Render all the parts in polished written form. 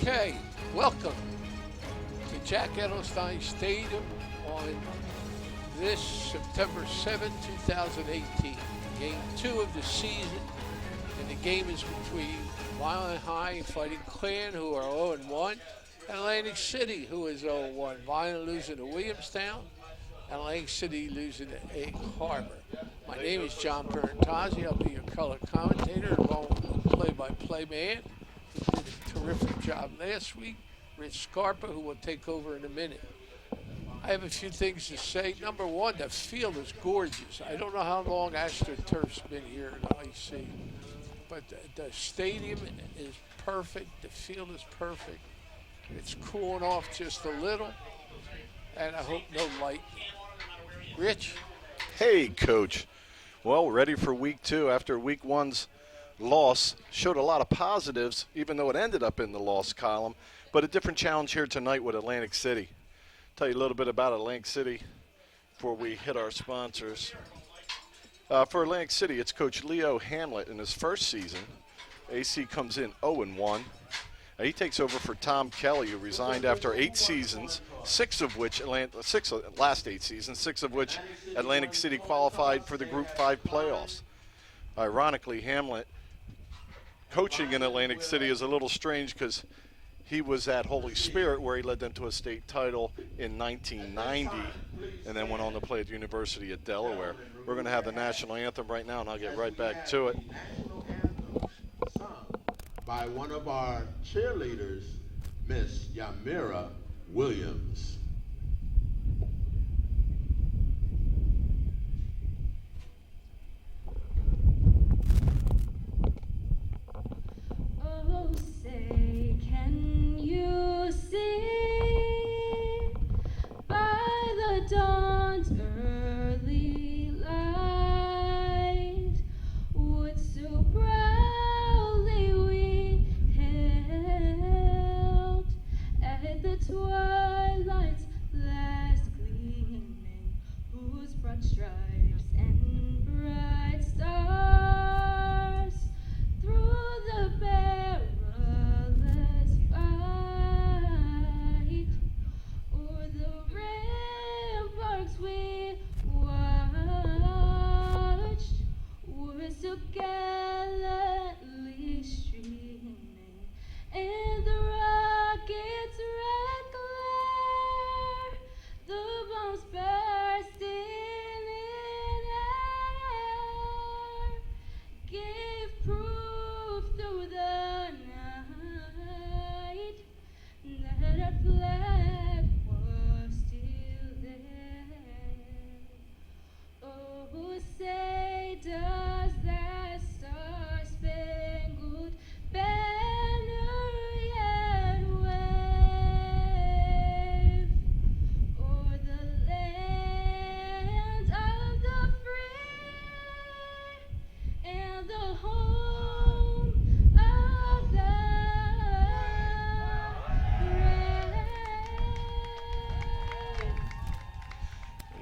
Okay, welcome to Jack Edelstein Stadium on this September 7, 2018. Game 2 of the season, and the game is between Vineland High Fighting Clan, who are 0-1, and Atlantic City, who is 0-1. Vineland losing to Williamstown, and Atlantic City losing to Egg Harbor. My name is John Parentazzi. I'll be your color commentator, along with the play-by-play man who did a terrific job last week, Rich Scarpa, who will take over in a minute. I have a few things to say. Number one, the field is gorgeous. I don't know how long AstroTurf's been here in IC, but the stadium is perfect. The field is perfect. It's cooling off just a little, and I hope no lightning. Rich? Hey, Coach. Well, ready for week 2 after week 1's loss. Showed a lot of positives, even though it ended up in the loss column, but a different challenge here tonight with Atlantic City. Tell you a little bit about Atlantic City before we hit our sponsors. For Atlantic City, it's Coach Leo Hamlet in his first season. AC comes in 0-1. He takes over for Tom Kelly, who resigned after 8 seasons, last 8 seasons, 6 of which Atlantic City qualified for the Group 5 playoffs. Ironically, Hamlet coaching in Atlantic City is a little strange because he was at Holy Spirit, where he led them to a state title in 1990 and then went on to play at the University of Delaware. We're going to have the national anthem right now, and I'll get right back to it. By one of our cheerleaders, Miss Yamira Williams. Oh, say, can you see by the dawn's early light what so proudly we held at the twilight's last gleaming, whose broad stripes and bright stars through the perilous fight o'er the ramparts we watched were so gallantly streaming, and the rockets' red glare, the bombs bursting in air, gave proof through the night that our flag was still there. Oh, say does that star-spangled banner yet wave o'er the land of the free and the home of the brave?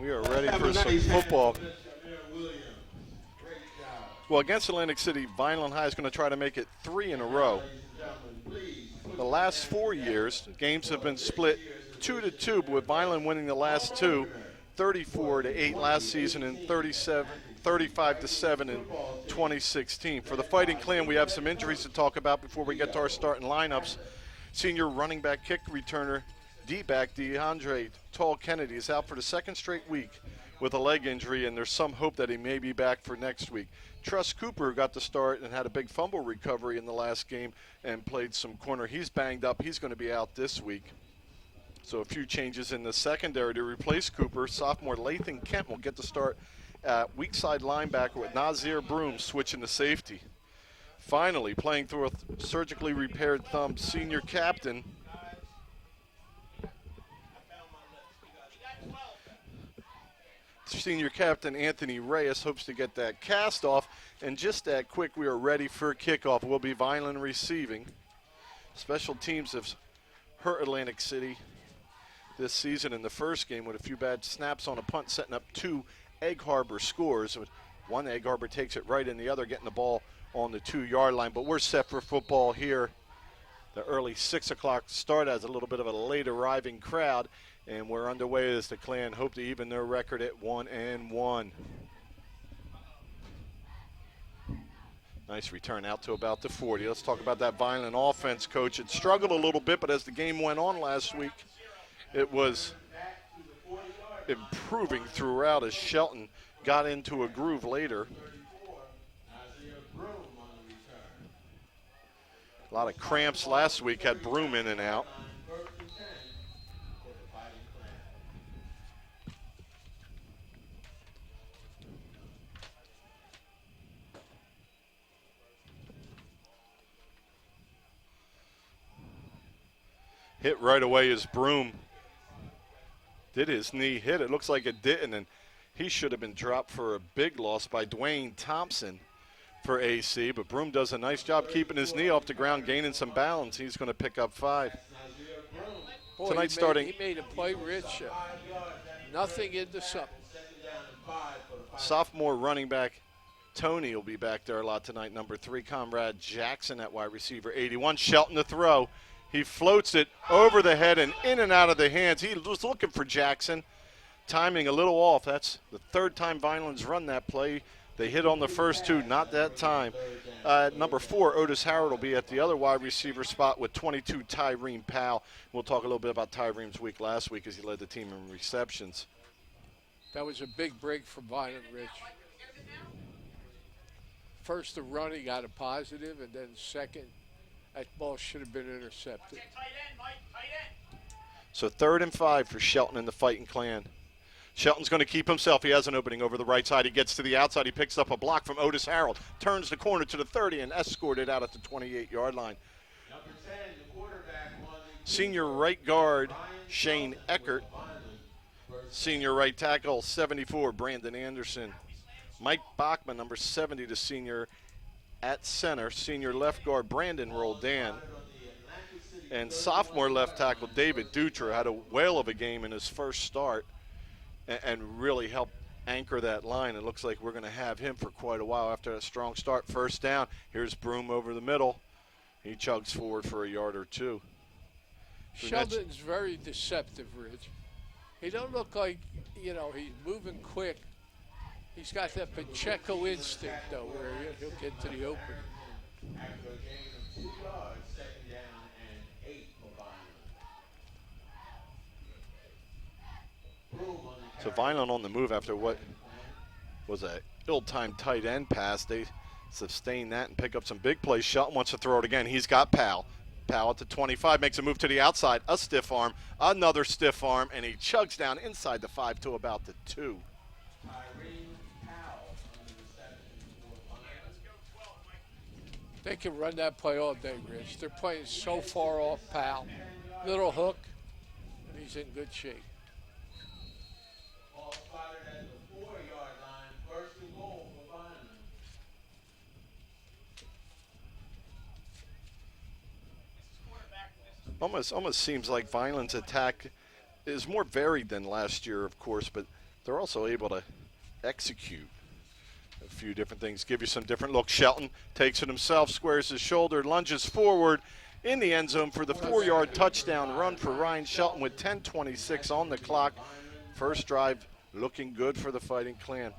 We are ready for some football. Well, against Atlantic City, Vineland High is going to try to make it 3 in a row. The last 4 years, games have been split 2-2, but with Vineland winning the last 2, 34-8 last season and 35-7 in 2016. For the Fighting Clan, we have some injuries to talk about before we get to our starting lineups. Senior running back kick returner D-back DeAndre Tall Kennedy is out for the second straight week with a leg injury, and there's some hope that he may be back for next week. Truss Cooper got the start and had a big fumble recovery in the last game and played some corner. He's banged up. He's going to be out this week. So a few changes in the secondary to replace Cooper. Sophomore Lathan Kent will get the start at weak side linebacker with Nazir Broom switching to safety. Finally, playing through a surgically repaired thumb, senior captain Anthony Reyes hopes to get that cast off, and just that quick we are ready for kickoff. We'll be Vineland receiving. Special teams have hurt Atlantic City this season in the first game with a few bad snaps on a punt, setting up 2 Egg Harbor scores. One Egg Harbor takes it right, and the other getting the ball on the 2-yard line. But we're set for football here the early 6 o'clock start as a little bit of a late arriving crowd. And we're underway as the Clan hope to even their record at 1-1. Nice return out to about the 40. Let's talk about that Vineland offense, Coach. It struggled a little bit, but as the game went on last week, it was improving throughout as Shelton got into a groove later. A lot of cramps last week, had Broom in and out. Hit right away as Broom did his knee hit. It looks like it didn't, and he should have been dropped for a big loss by Dwayne Thompson for AC, but Broom does a nice job keeping his knee off the ground, gaining some balance. He's going to pick up 5. Boy, Tonight starting. He made a play, Rich. Nothing into something. Sophomore running back Tony will be back there a lot tonight. Number 3, Comrade Jackson at wide receiver, 81. Shelton to throw. He floats it over the head and in and out of the hands. He was looking for Jackson. Timing a little off. That's the 3rd time Vineland's run that play. They hit on the first 2, not that time. Number 4, Otis Howard will be at the other wide receiver spot with 22, Tyreen Powell. We'll talk a little bit about Tyreen's week last week as he led the team in receptions. That was a big break for Vineland, Rich. First, the run, he got a positive, and then second, that ball should have been intercepted. So 3rd and 5 for Shelton and the Fighting Clan. Shelton's going to keep himself. He has an opening over the right side. He gets to the outside. He picks up a block from Otis Harold. Turns the corner to the 30 and escorted out at the 28-yard line. Senior right guard Shane Eckert. Senior right tackle 74 Brandon Anderson. Mike Bachman, number 70, the senior at center. Senior left guard Brandon Roldan. And sophomore left tackle David Dutra had a whale of a game in his first start and really helped anchor that line. It looks like we're going to have him for quite a while after a strong start. First down. Here's Broom over the middle. He chugs forward for a yard or 2. Sheldon's very deceptive, Rich. He don't look like, he's moving quick. He's got that Pacheco instinct, though, where he'll get to the open. So Vineland on the move after what was a ill-timed tight end pass. They sustain that and pick up some big plays. Shelton wants to throw it again. He's got Powell. Powell at the 25 makes a move to the outside. A stiff arm, another stiff arm, and he chugs down inside the 5 to about the 2. They can run that play all day, Rich. They're playing so far off Powell. Little hook, and he's in good shape. Almost seems like Vineland's attack is more varied than last year, of course, but they're also able to execute a few different things, give you some different looks. Shelton takes it himself, squares his shoulder, lunges forward in the end zone for the 4-yard touchdown run for Ryan Shelton with 10:26 on the clock. First drive looking good for the Fighting Clan.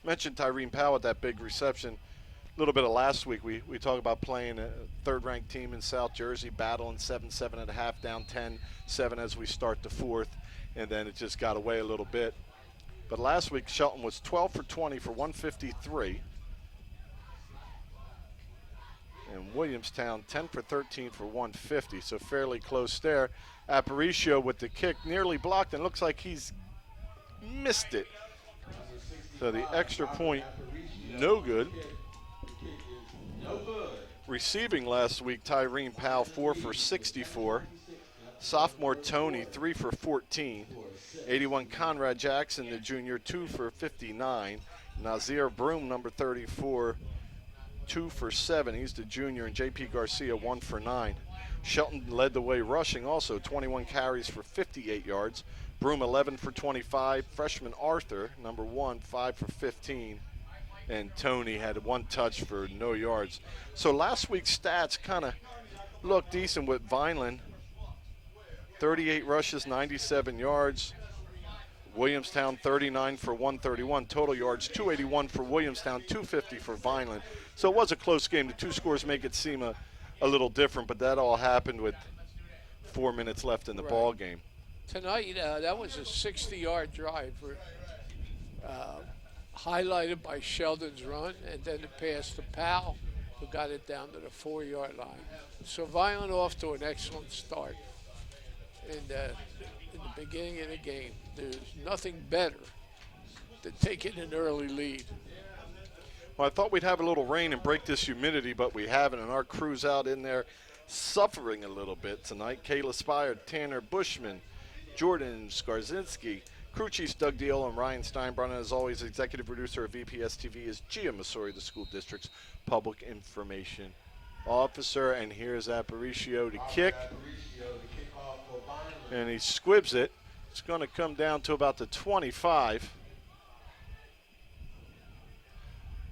Mentioned Tyreen Powell with that big reception. A little bit of last week, we talked about playing a 3rd-ranked team in South Jersey, battling 7-7 at a half, down 10-7 as we start the 4th, and then it just got away a little bit. But last week, Shelton was 12 for 20 for 153. And Williamstown 10 for 13 for 150, so fairly close there. Aparicio with the kick nearly blocked, and looks like he's missed it. So the extra point, no good. Receiving last week, Tyreen Powell 4 for 64. Sophomore Tony 3 for 14. 81 Conrad Jackson, the junior, 2 for 59. Nazir Broom, number 34, 2 for 7. He's the junior, and J.P. Garcia 1 for 9. Shelton led the way rushing also, 21 carries for 58 yards. Broom 11 for 25. Freshman Arthur, number 1, 5 for 15. And Tony had 1 touch for no yards. So last week's stats kind of looked decent with Vineland. 38 rushes, 97 yards. Williamstown 39 for 131. Total yards 281 for Williamstown, 250 for Vineland. So it was a close game. The two scores make it seem a little different, but that all happened with 4 minutes left in the ball game. Tonight, that was a 60-yard drive, highlighted by Sheldon's run, and then the pass to Powell, who got it down to the 4-yard line. So Vineland off to an excellent start in the beginning of the game. There's nothing better than taking an early lead. Well, I thought we'd have a little rain and break this humidity, but we haven't, and our crew's out in there suffering a little bit tonight. Kayla Spire, Tanner Bushman, Jordan Skarzinski, crew chiefs Doug Deal and Ryan Steinbrenner. As always, executive producer of VPS TV is Gia Masori, the school district's public information officer. And here's Aparicio to kick. And he squibs it. It's going to come down to about the 25.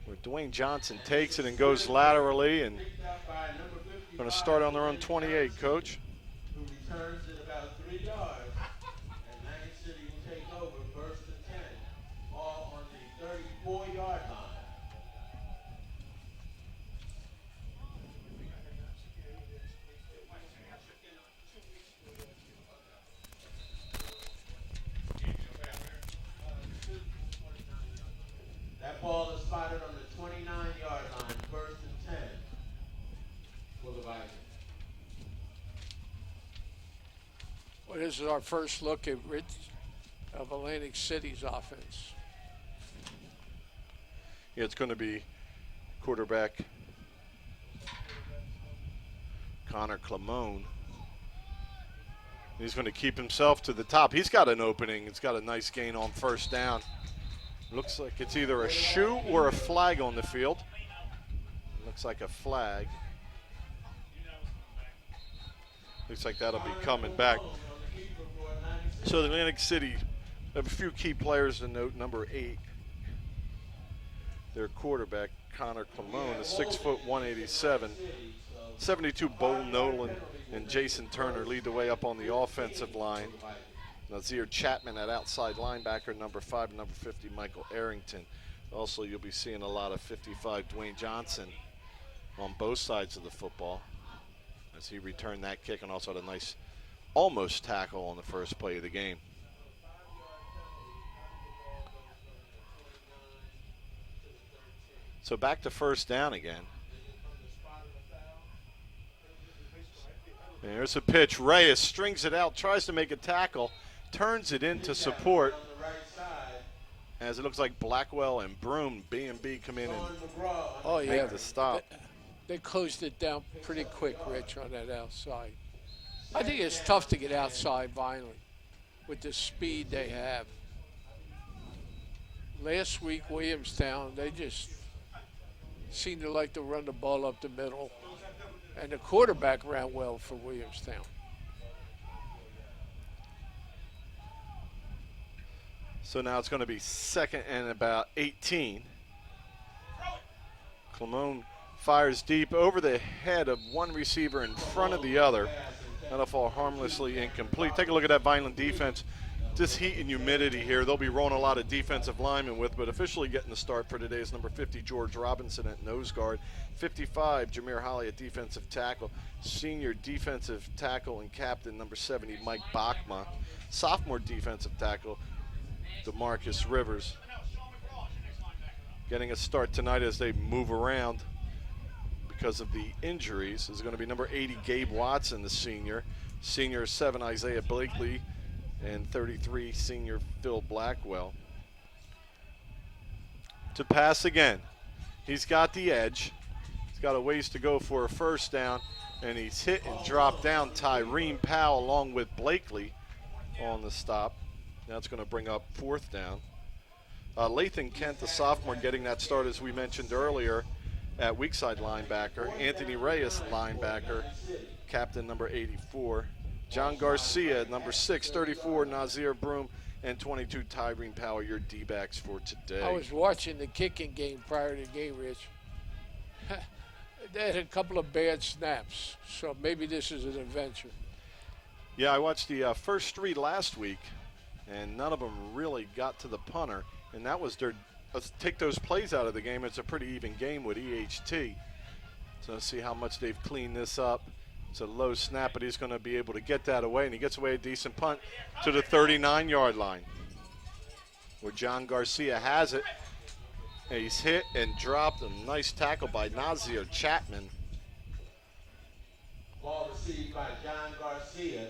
Where Dwayne Johnson takes it and goes laterally, and going to start on their own 28, Coach. Who returns it about 3 yards. And Atlantic City will take over first and 10. All on the 34-yard line. That ball is spotted on the 29-yard line, first and 10 for the Vikings. Well, this is our first look at Atlantic City's offense. Yeah, it's going to be quarterback Connor Clamone. He's going to keep himself to the top. He's got an opening. He's got a nice gain on first down. Looks like it's either a shoe or a flag on the field. Looks like a flag. Looks like that'll be coming back. So the Atlantic City have a few key players to note. Number 8, their quarterback, Connor Clamone, is 6 foot 187. 72 Bo Nolan and Jason Turner lead the way up on the offensive line. Nazir Chapman at outside linebacker, number 5, and number 50, Michael Arrington. Also, you'll be seeing a lot of 55 Dwayne Johnson on both sides of the football as he returned that kick and also had a nice almost tackle on the first play of the game. So back to first down again. There's a pitch. Reyes strings it out, tries to make a tackle, turns it into support as it looks like Blackwell and Broom, B&B, come in and make the stop. They closed it down pretty quick, Rich, on that outside. I think it's tough to get outside Vineland with the speed they have. Last week, Williamstown, they just seemed to like to run the ball up the middle. And the quarterback ran well for Williamstown. So now it's going to be second and about 18. Clamone fires deep over the head of one receiver in front of the other. That'll fall harmlessly incomplete. Take a look at that Vineland defense. This heat and humidity here, they'll be rolling a lot of defensive linemen with, but officially getting the start for today is number 50, George Robinson at nose guard. 55, Jameer Holly at defensive tackle. Senior defensive tackle and captain, number 70, Mike Bachma. Sophomore defensive tackle, DeMarcus Rivers. Getting a start tonight as they move around because of the injuries is going to be number 80, Gabe Watson, the senior. Senior 7, Isaiah Blakely. And 33, senior Phil Blackwell. To pass again. He's got the edge. He's got a ways to go for a first down. And he's hit and dropped down Tyreen Powell along with Blakely on the stop. That's going to bring up fourth down. Lathan Kent, the sophomore, getting that start as we mentioned earlier at weak side linebacker. Anthony Reyes, linebacker. Captain number 84. John Garcia, number 6, 34, Nazir Broom, and 22, Tyreen Powell, your D-backs for today. I was watching the kicking game prior to the game, Rich. They had a couple of bad snaps, so maybe this is an adventure. Yeah, I watched the first three last week, and none of them really got to the punter, and that was their let's take those plays out of the game. It's a pretty even game with EHT. So let's see how much they've cleaned this up. It's a low snap, but he's going to be able to get that away, and he gets away a decent punt to the 39-yard line, where John Garcia has it. And he's hit and dropped. A nice tackle by Nazir Chapman. Ball received by John Garcia.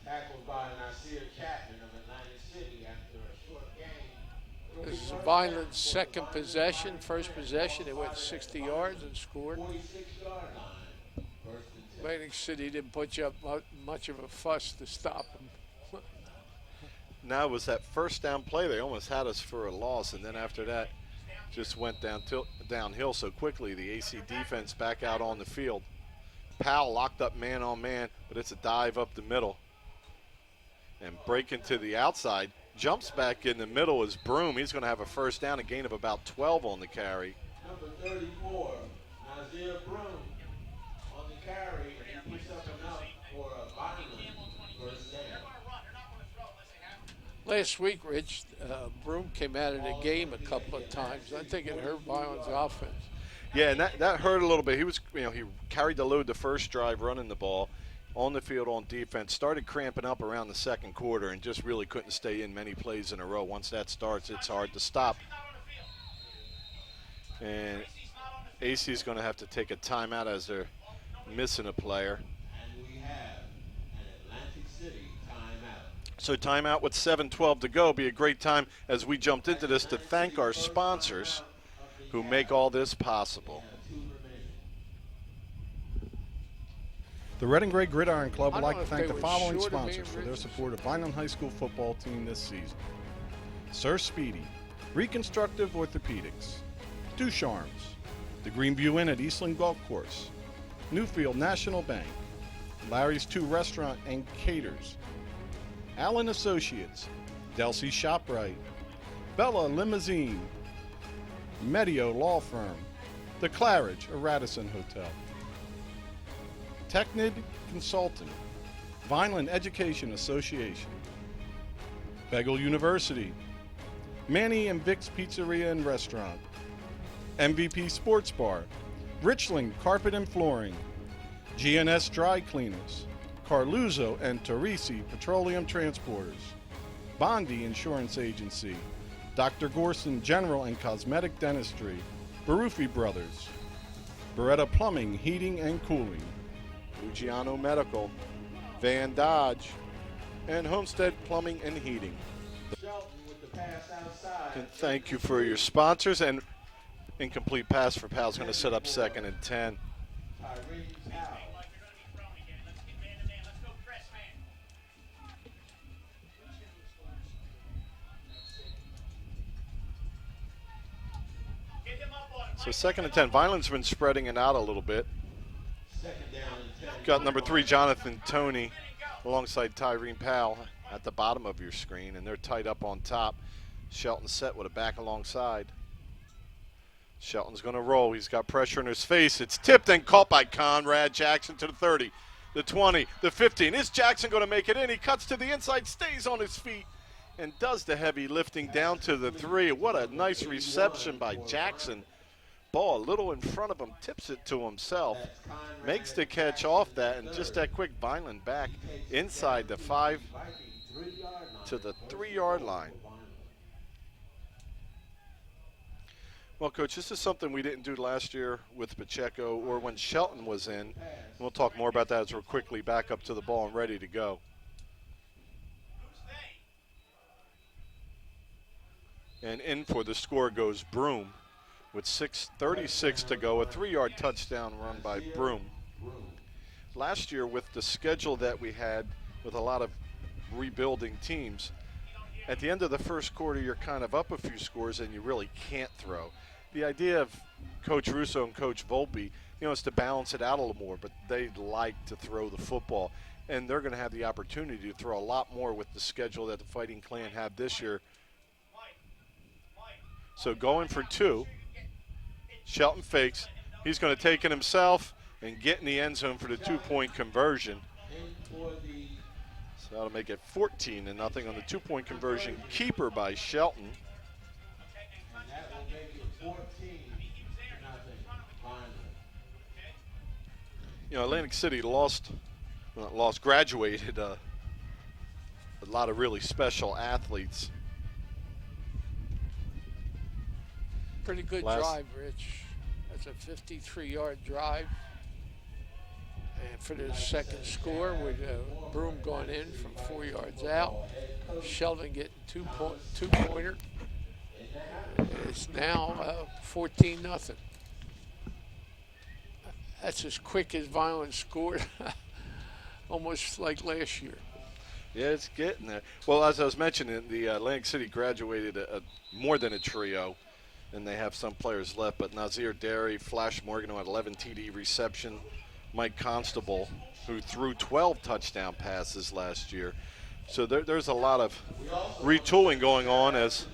Tackled by Nasir Chapman of Atlantic City after a short game. This is Vineland's second possession. First possession, they went 60 yards and scored. 46-yard line. First and 10. Atlantic City didn't put up much of a fuss to stop them. Now it was that first down play. They almost had us for a loss, and then after that just went downhill so quickly. The AC defense back out on the field. Powell locked up man on man, but it's a dive up the middle. And breaking to the outside, jumps back in the middle is Broom. He's going to have a first down, a gain of about 12 on the carry. Number 34, Nazir Broom on the carry, and he picks up enough for a Vineland first down. Last week, Rich, Broom came out of the game a couple of times. I think it hurt Vineland's offense. Yeah, and that hurt a little bit. He was, he carried the load the first drive running the ball on the field on defense, started cramping up around the second quarter and just really couldn't stay in many plays in a row. Once that starts, it's hard to stop. And AC's going to have to take a timeout as they're missing a player. And we have an Atlantic City timeout. So timeout with 7:12 to go. Be a great time as we jumped into this to thank our sponsors who make all this possible. The Red and Gray Gridiron Club would I don't like know to if thank they the were following short of me sponsors for their originally. support of Vineland High School football team this season. Sir Speedy, Reconstructive Orthopedics, Ducharmes, the Greenview Inn at Eastland Golf Course, Newfield National Bank, Larry's 2 Restaurant and Caters, Allen Associates, Delsey ShopRite, Bella Limousine, Medio Law Firm, The Claridge, a Radisson Hotel, Technid Consulting, Vineland Education Association, Begel University, Manny and Vic's Pizzeria and Restaurant, MVP Sports Bar, Richland Carpet and Flooring, GNS Dry Cleaners, Carluzzo and Torrisi Petroleum Transporters, Bondi Insurance Agency, Dr. Gorson General and Cosmetic Dentistry, Baruffi Brothers, Beretta Plumbing, Heating and Cooling, Luciano Medical, Van Dodge, and Homestead Plumbing and Heating. Shelton with the pass outside. And thank you for your sponsors. And incomplete pass for Powell's going to set up 2nd and 10. Tyrese Powell. So 2nd and 10. Vineland's been spreading it out a little bit. Second down and 10. Got number 3, Jonathan Toney, alongside Tyrene Powell at the bottom of your screen, and they're tied up on top. Shelton set with a back alongside. Shelton's going to roll. He's got pressure in his face. It's tipped and caught by Conrad Jackson to the 30, the 20, the 15. Is Jackson going to make it in? He cuts to the inside, stays on his feet, and does the heavy lifting down to the 3. What a nice reception by Jackson. Ball a little in front of him, tips it to himself, makes the catch off that, and just that quick Vineland back inside the 5 to the 3-yard line. Well, Coach, this is something we didn't do last year with Pacheco or when Shelton was in. And we'll talk more about that as we're quickly back up to the ball and ready to go. And in for the score goes Broom with 6:36 to go, a 3-yard touchdown run by Broom. Last year, with the schedule that we had with a lot of rebuilding teams, at the end of the first quarter, you're kind of up a few scores and you really can't throw. The idea of Coach Russo and Coach Volpe, is to balance it out a little more, but they like to throw the football, and they're going to have the opportunity to throw a lot more with the schedule that the Fighting Clan have this year. So going for 2, Shelton fakes, He's going to take it himself and get in the end zone for the 2-point conversion. In for the So that'll make it 14-0 on the 2-point conversion. Keeper by Shelton. and that will make it 14-0. Vineland. You know, Atlantic City graduated a lot of really special athletes. Pretty good drive, Rich. That's a 53-yard drive. And for the second score, with Broom going in from 4 yards out, Sheldon getting two-pointer. It's now 14-0. That's as quick as Vineland scored, almost like last year. Yeah, it's getting there. Well, as I was mentioning, the Atlantic City graduated more than a trio, and they have some players left. But Nazir Derry, Flash Morgan, who had 11 TD reception, Mike Constable, who threw 12 touchdown passes last year. So there's a lot of retooling going on as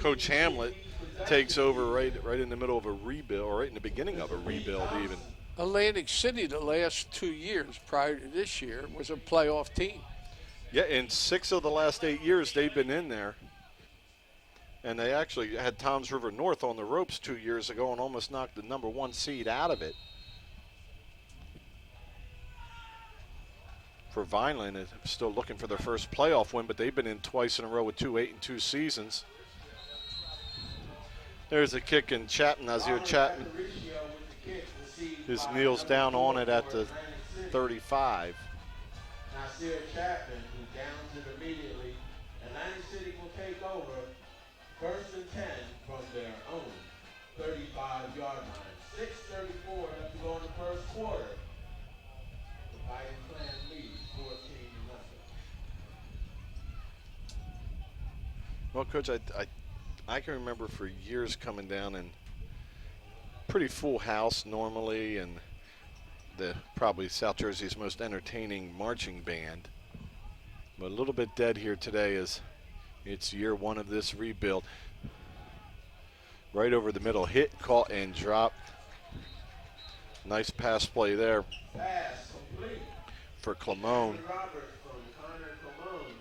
Coach Hamlet takes over right in the middle of a rebuild, or right in the beginning of a rebuild even. Atlantic City, the last 2 years prior to this year, was a playoff team. Yeah, in 6 of the last 8 years, they've been in there. And they actually had Toms River North on the ropes 2 years ago and almost knocked the #1 seed out of it. For Vineland, it's still looking for their first playoff win, but they've been in twice in a row with 2 8-2 seasons. There's a kick in Chapman, Nazir Chapman. His kneels down on it at the 35. Nasir Chapman, who downs it immediately. Atlantic City will take over 1st and 10 from their own 35-yard line. 6:34 left to go in the first quarter. The Fighting Clan leads 14-0. Well, Coach, I can remember for years coming down and pretty full house normally, and the probably South Jersey's most entertaining marching band. But a little bit dead here today as it's year 1 of this rebuild. Right over the middle, hit, caught, and dropped. Nice pass play there Pass complete. for Clamone. Roberts from Connor Cologne.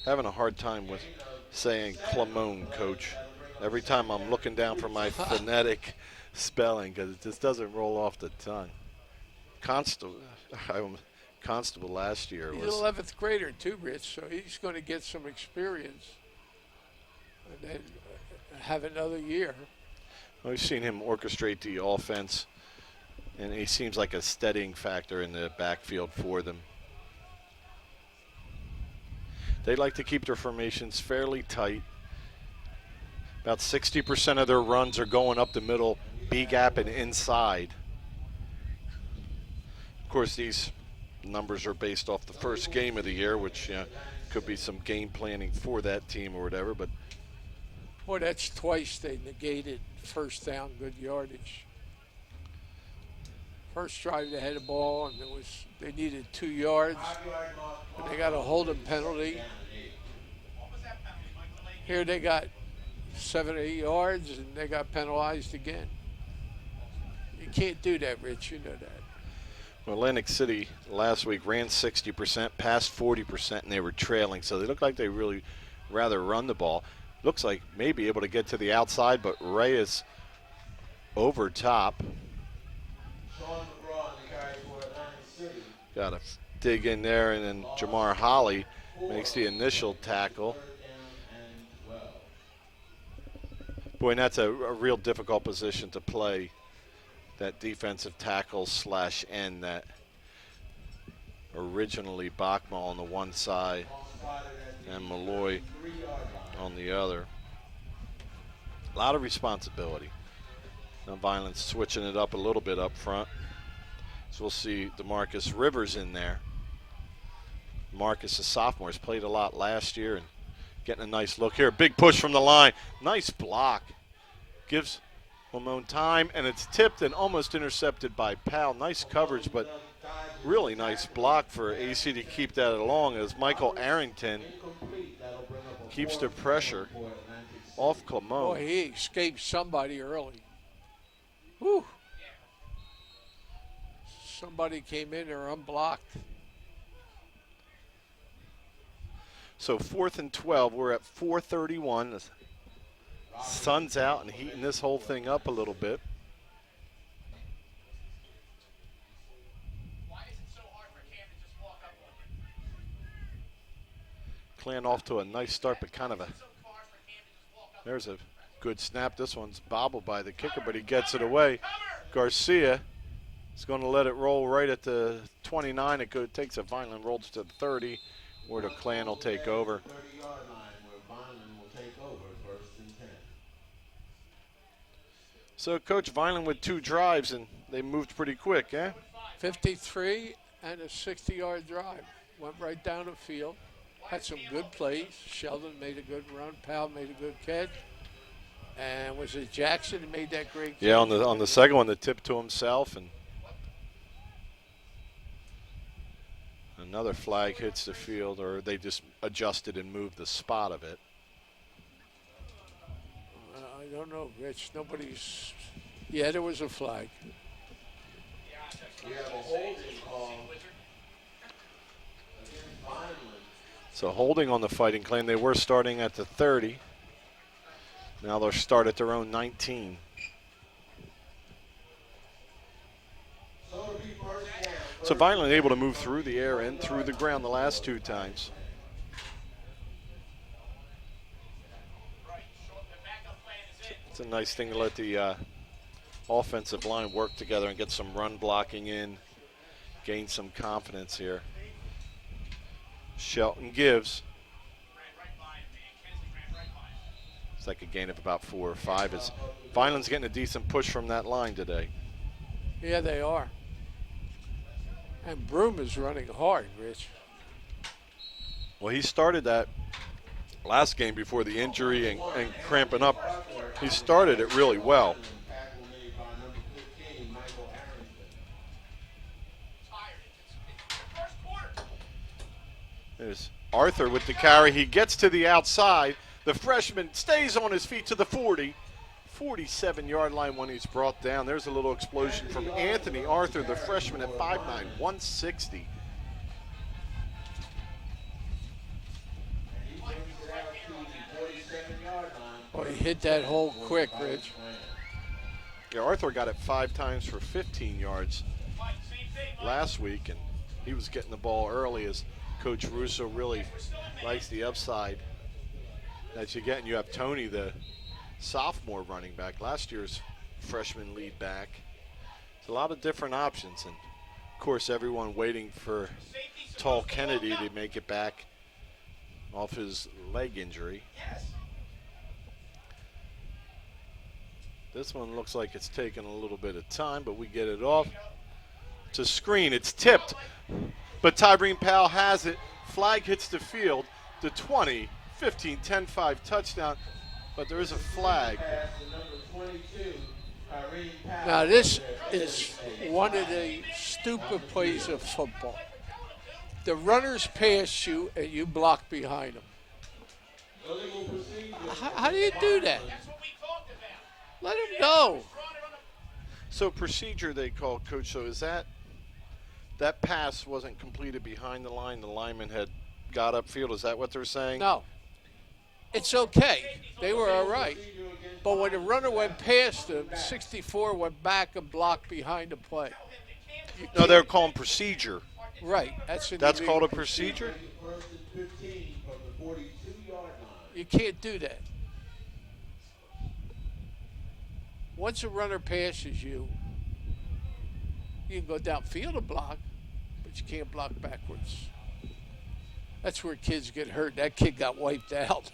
Having a hard time with saying Clamone, Coach. Every time I'm looking down for my phonetic spelling because it just doesn't roll off the tongue. Constable last year He's was. an 11th grader too, Rich, so he's going to get some experience and then have another year. We've seen him orchestrate the offense, and he seems like a steadying factor in the backfield for them. They like to keep their formations fairly tight. About 60% of their runs are going up the middle, B gap and inside. Of course, these numbers are based off the first game of the year, which could be some game planning for that team or whatever. But Boy, that's twice they negated first down good yardage. First drive they had the ball and they needed 2 yards and they got a holding penalty. Here they got 7 or 8 yards and they got penalized again. You can't do that, Rich. You know that. well, Atlantic City last week ran 60%, passed 40%, and they were trailing. So they look like they really rather run the ball. Looks like maybe able to get to the outside, but Reyes over top. Got to dig in there, and then Jamar Holly makes the initial tackle. Boy, and that's a real difficult position to play, that defensive tackle / end that originally Bachma on the one side and Malloy on the other. A lot of responsibility. Now Vineland switching it up a little bit up front. So we'll see DeMarcus Rivers in there. Marcus, a sophomore, has played a lot last year and getting a nice look here. Big push from the line. Nice block. Gives Lamone time, and it's tipped and almost intercepted by Powell. Nice coverage, but really nice block for AC to keep that along as Michael Arrington keeps the pressure off Clemone. Boy, he escaped somebody early. Whew. Somebody came in there unblocked. So 4th and 12. We're at 4:31. The sun's out and heating this whole thing up a little bit. Clan off to a nice start, but kind of there's a good snap. This one's bobbled by the kicker, but he gets it away. Garcia is going to let it roll right at the 29. It takes a Vineland, rolls to the 30, where the Clan will take over. 30-yard line where Vineland will take over, 1st and 10. So Coach Vineland with 2 drives, and they moved pretty quick, eh? 53 and a 60-yard drive. Went right down the field. Had some good plays. Sheldon made a good run. Powell made a good catch. And was it Jackson who made that great catch? Yeah, on the second one, the tip to himself, and another flag hits the field, or they just adjusted and moved the spot of it. I don't know, Rich. Nobody's. Yeah, there was a flag. We have a holding call against Vineland. So holding on the Fighting Clan. They were starting at the 30. Now they'll start at their own 19. So Vineland able to move through the air and through the ground the last 2 times. It's a nice thing to let the offensive line work together and get some run blocking in, gain some confidence here. Shelton gives. It's like a gain of about 4 or 5. As Vineland's getting a decent push from that line today. Yeah, they are. And Broom is running hard, Rich. Well, he started that last game before the injury and cramping up. He started it really well. Tackle made by number 15, Michael Arrington. There's Arthur with the carry. He gets to the outside. The freshman stays on his feet to the 40. 47-yard line when he's brought down. There's a little explosion from Anthony Arthur, the freshman at 5'9", 160. Oh, he hit that hole quick, Rich. Yeah, Arthur got it 5 times for 15 yards last week, and he was getting the ball early as Coach Russo really likes the upside that you get. And you have Tony, the sophomore running back, last year's freshman lead back. It's a lot of different options, and of course everyone waiting for Tall Kennedy to make it back off his leg injury. This one looks like it's taking a little bit of time, but we get it off. It's a screen. It's tipped, but Tyreen Powell has it. Flag hits the field. The 20, 15, 10-5 touchdown, but there is a flag. Now, this is one of the stupid plays of football. The runners pass you, and you block behind them. How do you do that? Let him go. So procedure they call, Coach. So is that pass wasn't completed behind the line? The lineman had got upfield. Is that what they're saying? No. It's okay. They were all right. But when the runner went past them, 64 went back and blocked behind the play. No, they're calling procedure. Right. That's called a procedure? You can't do that. Once a runner passes you, you can go downfield and block, but you can't block backwards. That's where kids get hurt. That kid got wiped out.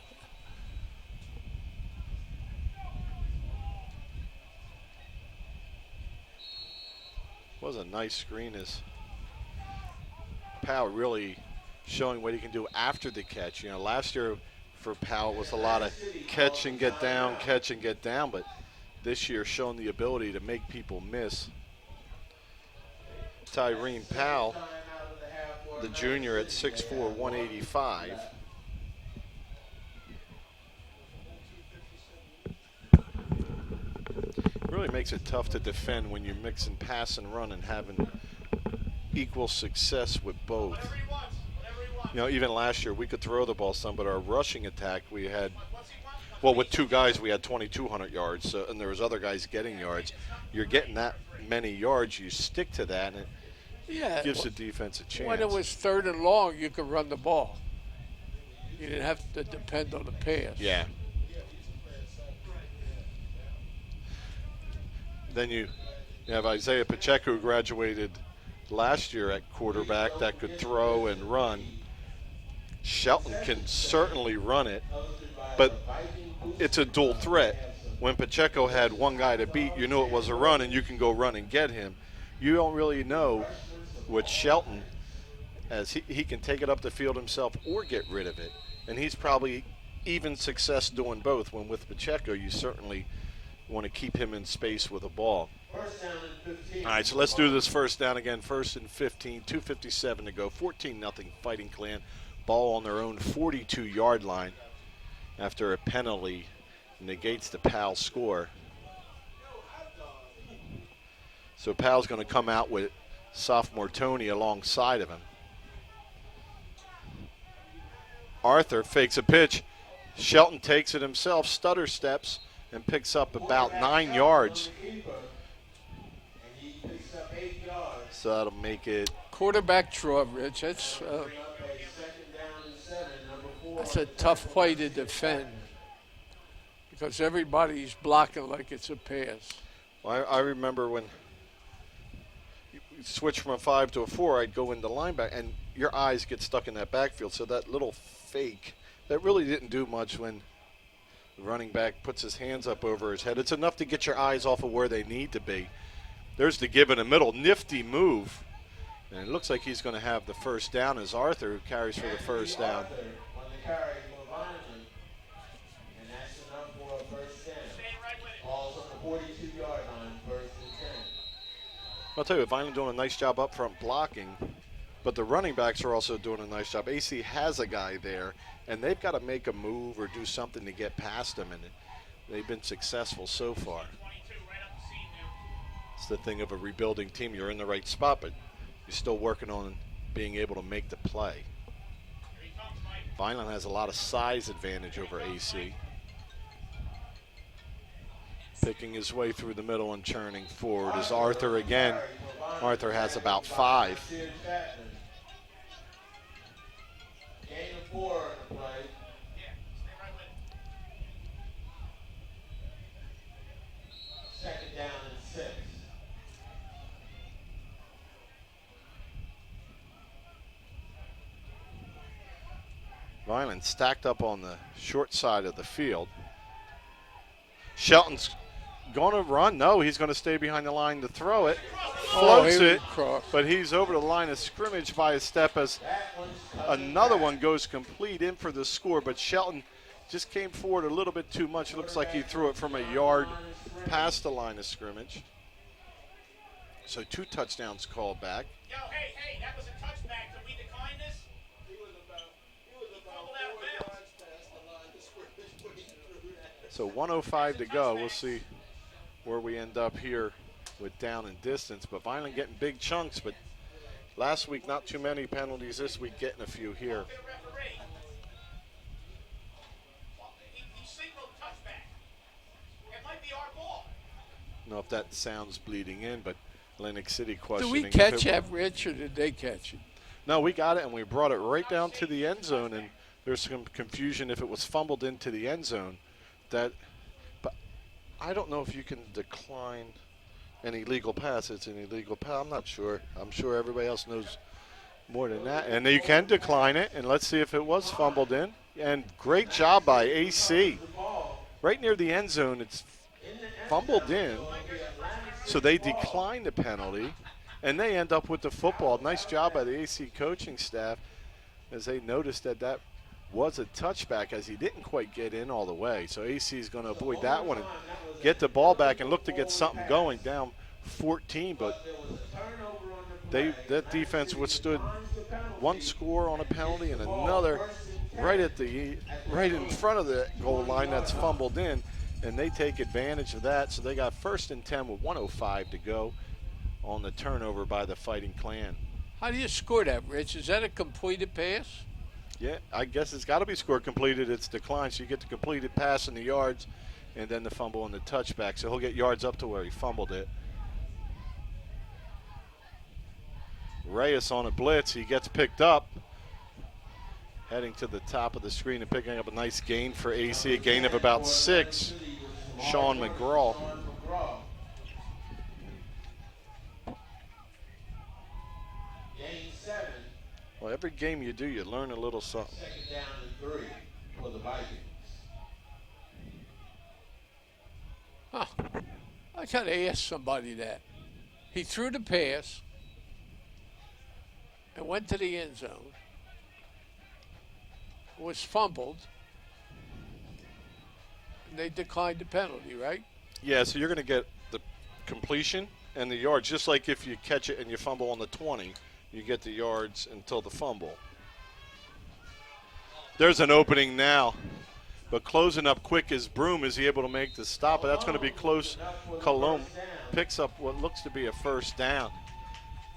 Was a nice screen as Powell really showing what he can do after the catch. You know, last year for Powell was a lot of catch and get down, but this year showing the ability to make people miss. Tyreen Powell, the junior at 6'4", 185. really makes it tough to defend when you're mixing pass and run and having equal success with both. You know, even last year we could throw the ball some, but our rushing attack we had, well, with two guys we had 2,200 yards, so, and there was other guys getting yards. You're getting that many yards, you stick to that, and it gives the defense a chance. When it was 3rd and long, you could run the ball. You didn't have to depend on the pass. Yeah. Then you have Isaiah Pacheco, who graduated last year at quarterback, that could throw and run. Shelton can certainly run it, but it's a dual threat. When Pacheco had one guy to beat, you knew it was a run, and you can go run and get him. You don't really know with Shelton, as he can take it up the field himself or get rid of it. And he's probably even success doing both, when with Pacheco you certainly want to keep him in space with a ball. All right, so let's do this first down again. 1st and 15, 2:57 to go. 14-0 Fighting Clan. Ball on their own 42-yard line after a penalty negates the Pal score. So Pal's going to come out with sophomore Tony alongside of him. Arthur fakes a pitch. Shelton takes it himself, stutter steps, and picks up about 9 yards. So that'll make it Quarterback draw, Rich. That's a tough play to defend because everybody's blocking like it's a pass. Well, I remember when you switch from a 5 to a 4, I'd go into linebacker, and your eyes get stuck in that backfield. So that little fake, that really didn't do much when the running back puts his hands up over his head. It's enough to get your eyes off of where they need to be. There's the give in the middle. Nifty move. And it looks like he's going to have the first down as Arthur, who carries for the first down. I'll tell you, Vineland doing a nice job up front blocking, but the running backs are also doing a nice job. AC has a guy there, and they've got to make a move or do something to get past him, and they've been successful so far. It's the thing of a rebuilding team. You're in the right spot, but you're still working on being able to make the play. Vineland has a lot of size advantage over AC. Picking his way through the middle and churning forward is Arthur again. Arthur has about 5. Second down and 6. Vineland stacked up on the short side of the field. Shelton's going to run. No, he's going to stay behind the line to throw it. Floats it, but he's over the line of scrimmage by a step as another one goes complete in for the score. But Shelton just came forward a little bit too much. It looks like he threw it from a yard past the line of scrimmage. So 2 touchdowns called back. Yo, hey, that was a touchback. Did we decline this? He was fumbled out of bounds. So 105 to go. We'll see where we end up here with down and distance. But Vineland getting big chunks, but last week not too many penalties. This week getting a few here. He signaled touchback. It might be our ball. I don't know if that sound's bleeding in, but Atlantic City questioning. Did we catch that, Rich, or did they catch it? No, we got it, and we brought it right down to the end zone, and there's some confusion if it was fumbled into the end zone. But I don't know if you can decline an illegal pass. It's an illegal pass. I'm not sure. I'm sure everybody else knows more than that. And you can decline it, and let's see if it was fumbled in. And great job by AC. Right near the end zone, it's fumbled in. So they decline the penalty, and they end up with the football. Nice job by the AC coaching staff as they noticed that was a touchback as he didn't quite get in all the way. So AC is going to avoid that one and get the ball back and look to get something going, down 14. But that defense withstood one score on a penalty and another right in front of the goal line that's fumbled in. and they take advantage of that. So they got 1st and 10 with 1:05 to go on the turnover by the Fighting Clan. How do you score that, Rich? Is that a completed pass? Yeah, I guess it's got to be score completed. It's declined, so you get the completed pass in the yards and then the fumble and the touchback. So he'll get yards up to where he fumbled it. Reyes on a blitz. He gets picked up. Heading to the top of the screen and picking up a nice gain for AC, a gain of about 6. Sean McGraw. Gain 7. Well, every game you do, you learn a little something. 2nd down and 3 for the Vikings. Huh. I gotta ask somebody that. He threw the pass and went to the end zone. Was fumbled. And they declined the penalty, right? Yeah, so you're going to get the completion and the yards. Just like if you catch it and you fumble on the 20, you get the yards until the fumble. There's an opening now. But closing up quick as Broom, is he able to make the stop? But that's going to be close. Cologne picks up what looks to be a 1st down.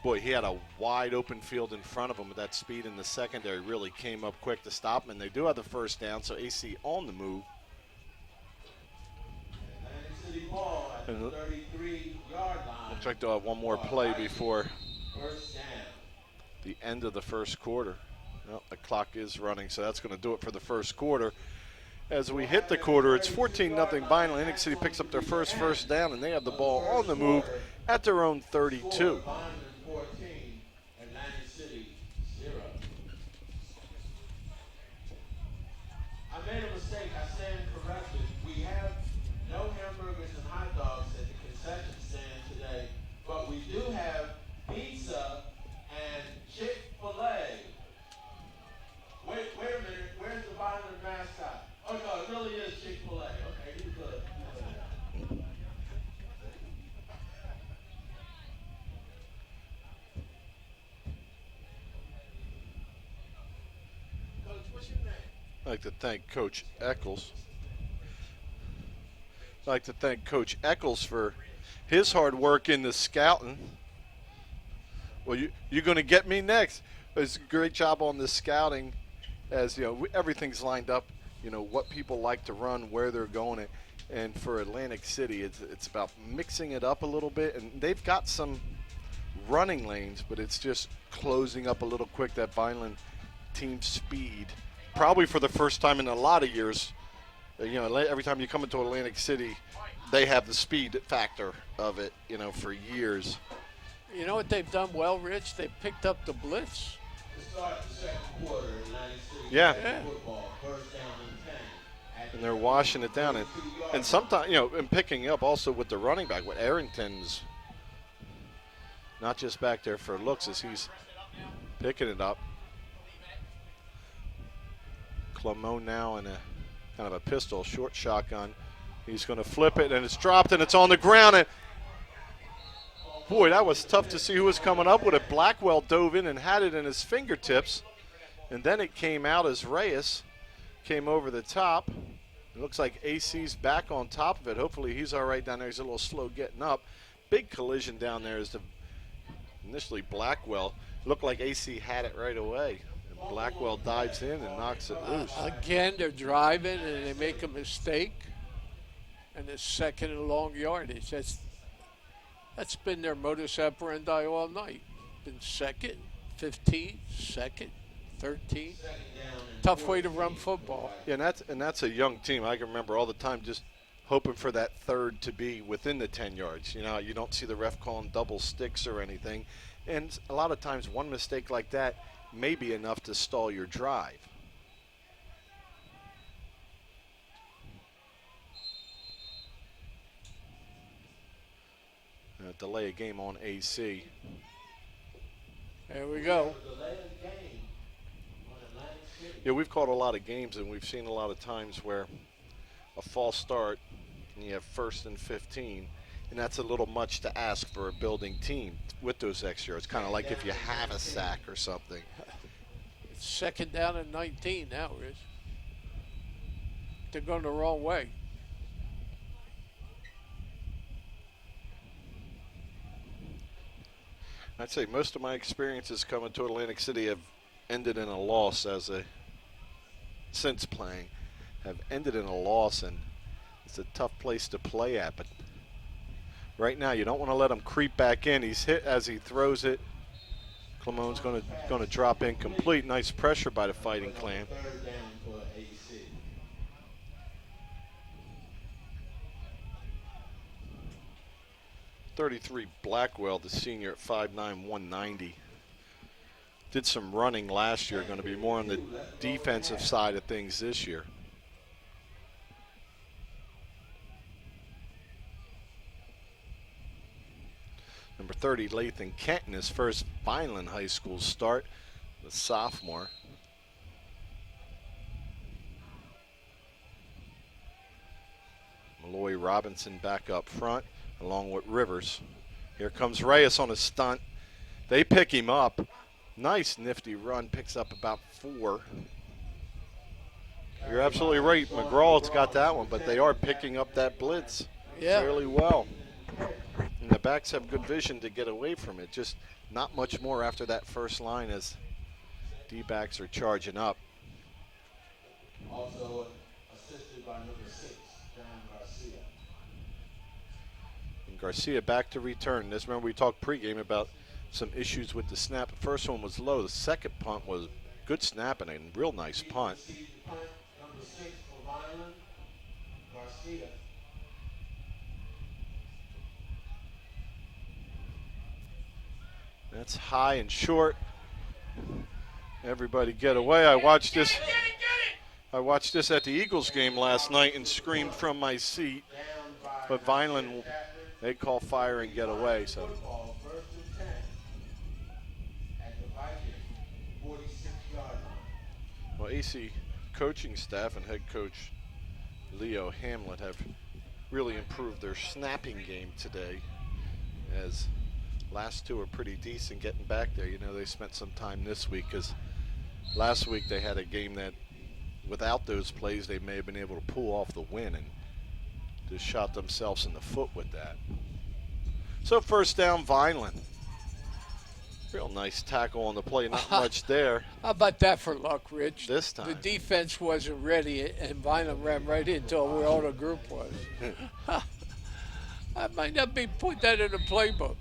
Boy, he had a wide open field in front of him with that speed in the secondary. Really came up quick to stop him, and they do have the 1st down, so AC on the move. Atlantic City ball at the 33-yard line. Looks like they'll have one more play before 1st down. the end of the 1st quarter. Well, the clock is running, so that's going to do it for the 1st quarter. As we hit the quarter, it's 14-0 Vineland. Atlantic City picks up their first down, and they have the ball on the move at their own 32. 14, Atlantic City 0. I made a mistake. I stand corrected. We have no hamburgers and hot dogs at the concession stand today, but we do have pizza and Chick-fil-A. Wait a minute. Where's the Vineland mascot? Oh no, it really is Chick-fil-A. Okay, he's good. I'd like to thank Coach Eccles. I'd like to thank Coach Eccles for his hard work in the scouting. Well, you're going to get me next. It's a great job on the scouting, as you know, everything's lined up. You know what people like to run, where they're going, and for Atlantic City, it's about mixing it up a little bit. And they've got some running lanes, but it's just closing up a little quick. That Vineland team speed. Probably for the first time in a lot of years, you know, every time you come into Atlantic City, they have the speed factor of it, you know, for years. You know what they've done well, Rich? They picked up the blitz. To start the 2nd quarter, Atlantic City Yeah. football, 1st down and 10. And they're washing it down. And sometimes, you know, and picking up also with the running back, with Arrington's not just back there for looks, as he's picking it up. Clemone now in a kind of a pistol, short shotgun. He's going to flip it, and it's dropped, and it's on the ground. And boy, that was tough to see who was coming up with it. Blackwell dove in and had it in his fingertips, and then it came out as Reyes came over the top. It looks like AC's back on top of it. Hopefully he's all right down there. He's a little slow getting up. Big collision down there as initially Blackwell. Looked like AC had it right away. Blackwell dives in and knocks it loose. Again, they're driving and they make a mistake, and it's 2nd and long yardage. That's been their modus operandi all night. Been 2nd, 15, 2nd, 13. Tough way to run football. Yeah, and that's a young team. I can remember all the time just hoping for that 3rd to be within the 10 yards. You know, you don't see the ref calling double sticks or anything. And a lot of times one mistake like that may be enough to stall your drive. Delay a game on AC. There we go. Yeah, we've called a lot of games, and we've seen a lot of times where a false start and you have 1st and 15, and that's a little much to ask for a building team with those extra. It's kind of like if you have a sack or something. It's 2nd down and 19 now, Rich. They're going the wrong way. I'd say most of my experiences coming to Atlantic City have ended in a loss since playing, have ended in a loss, and it's a tough place to play at. But right now, you don't want to let him creep back in. He's hit as he throws it. Clemone's going to drop in complete. Nice pressure by the Fighting Clan. Third down for AC. 33 Blackwell, the senior at 5'9", 190. Did some running last year, going to be more on the defensive side of things this year. Number 30, Lathan Kenton, his first Vineland High School start, the sophomore. Malloy Robinson back up front, along with Rivers. Here comes Reyes on a stunt. They pick him up. Nice nifty run, picks up about 4. You're absolutely right. McGraw's got that one, but they are picking up that blitz fairly well. And the backs have good vision to get away from it. Just not much more after that first line as D-backs are charging up. Also assisted by number 6, John Garcia. And Garcia back to return. This, remember we talked pregame about some issues with the snap. The first one was low. The second punt was good snapping and real nice punt. Receives the punt, number 6 for Vineland, Garcia. That's high and short. Everybody get away. I watched this at the Eagles game last night and screamed from my seat. But Vineland, they call fire and get away. So Football, 1st and 10 at the Vikings 46-yard line. well, AC coaching staff and head coach Leo Hamlet have really improved their snapping game today, as last two are pretty decent getting back there. You know, they spent some time this week because last week they had a game that without those plays they may have been able to pull off the win and just shot themselves in the foot with that. So first down, Vineland. Real nice tackle on the play, not much there How about that for luck, Rich? this time. The defense wasn't ready, and Vineland ran right into where all the group was. I might not be put that in the playbook.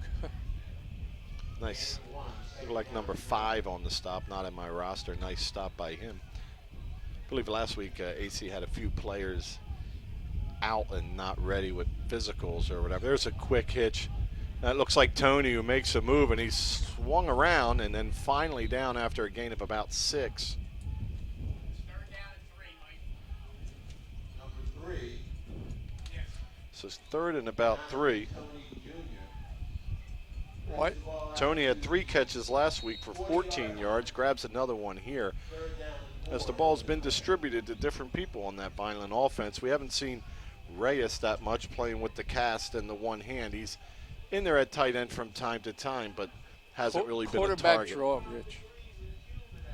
Nice. Look like number 5 on the stop, not in my roster. Nice stop by him. I believe last week AC had a few players out and not ready with physicals or whatever. There's a quick hitch. That looks like Tony, who makes a move, and he swung around and then finally down after a gain of about 6. Third down and 3, Mike. Number 3, So it's third and about 3. Tony Jr. What? Tony had 3 catches last week for 14 yards, grabs another one here. Third down and As the ball's been distributed to different people on that Vineland offense, we haven't seen Reyes that much playing with the cast and the one hand. He's in there at tight end from time to time, but hasn't really been a Quarterback target. draw, Rich.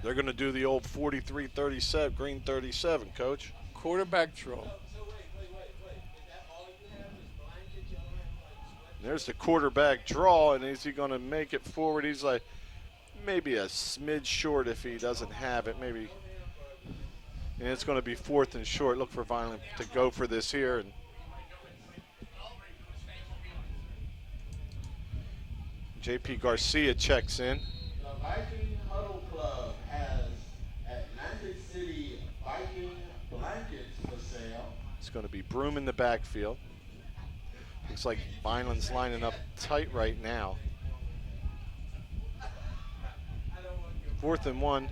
They're going to do the old 43-37, green 37, Coach. Quarterback draw. There's the quarterback draw, and is he going to make it forward? He's like maybe a smidge short if he doesn't have it, maybe. And it's going to be 4th and short. Look for Vineland to go for this here. And JP Garcia checks in. The Viking Huddle Club has Atlantic City Viking blankets for sale. It's going to be Broom in the backfield. Looks like Vineland's lining up tight right now. 4th and 1.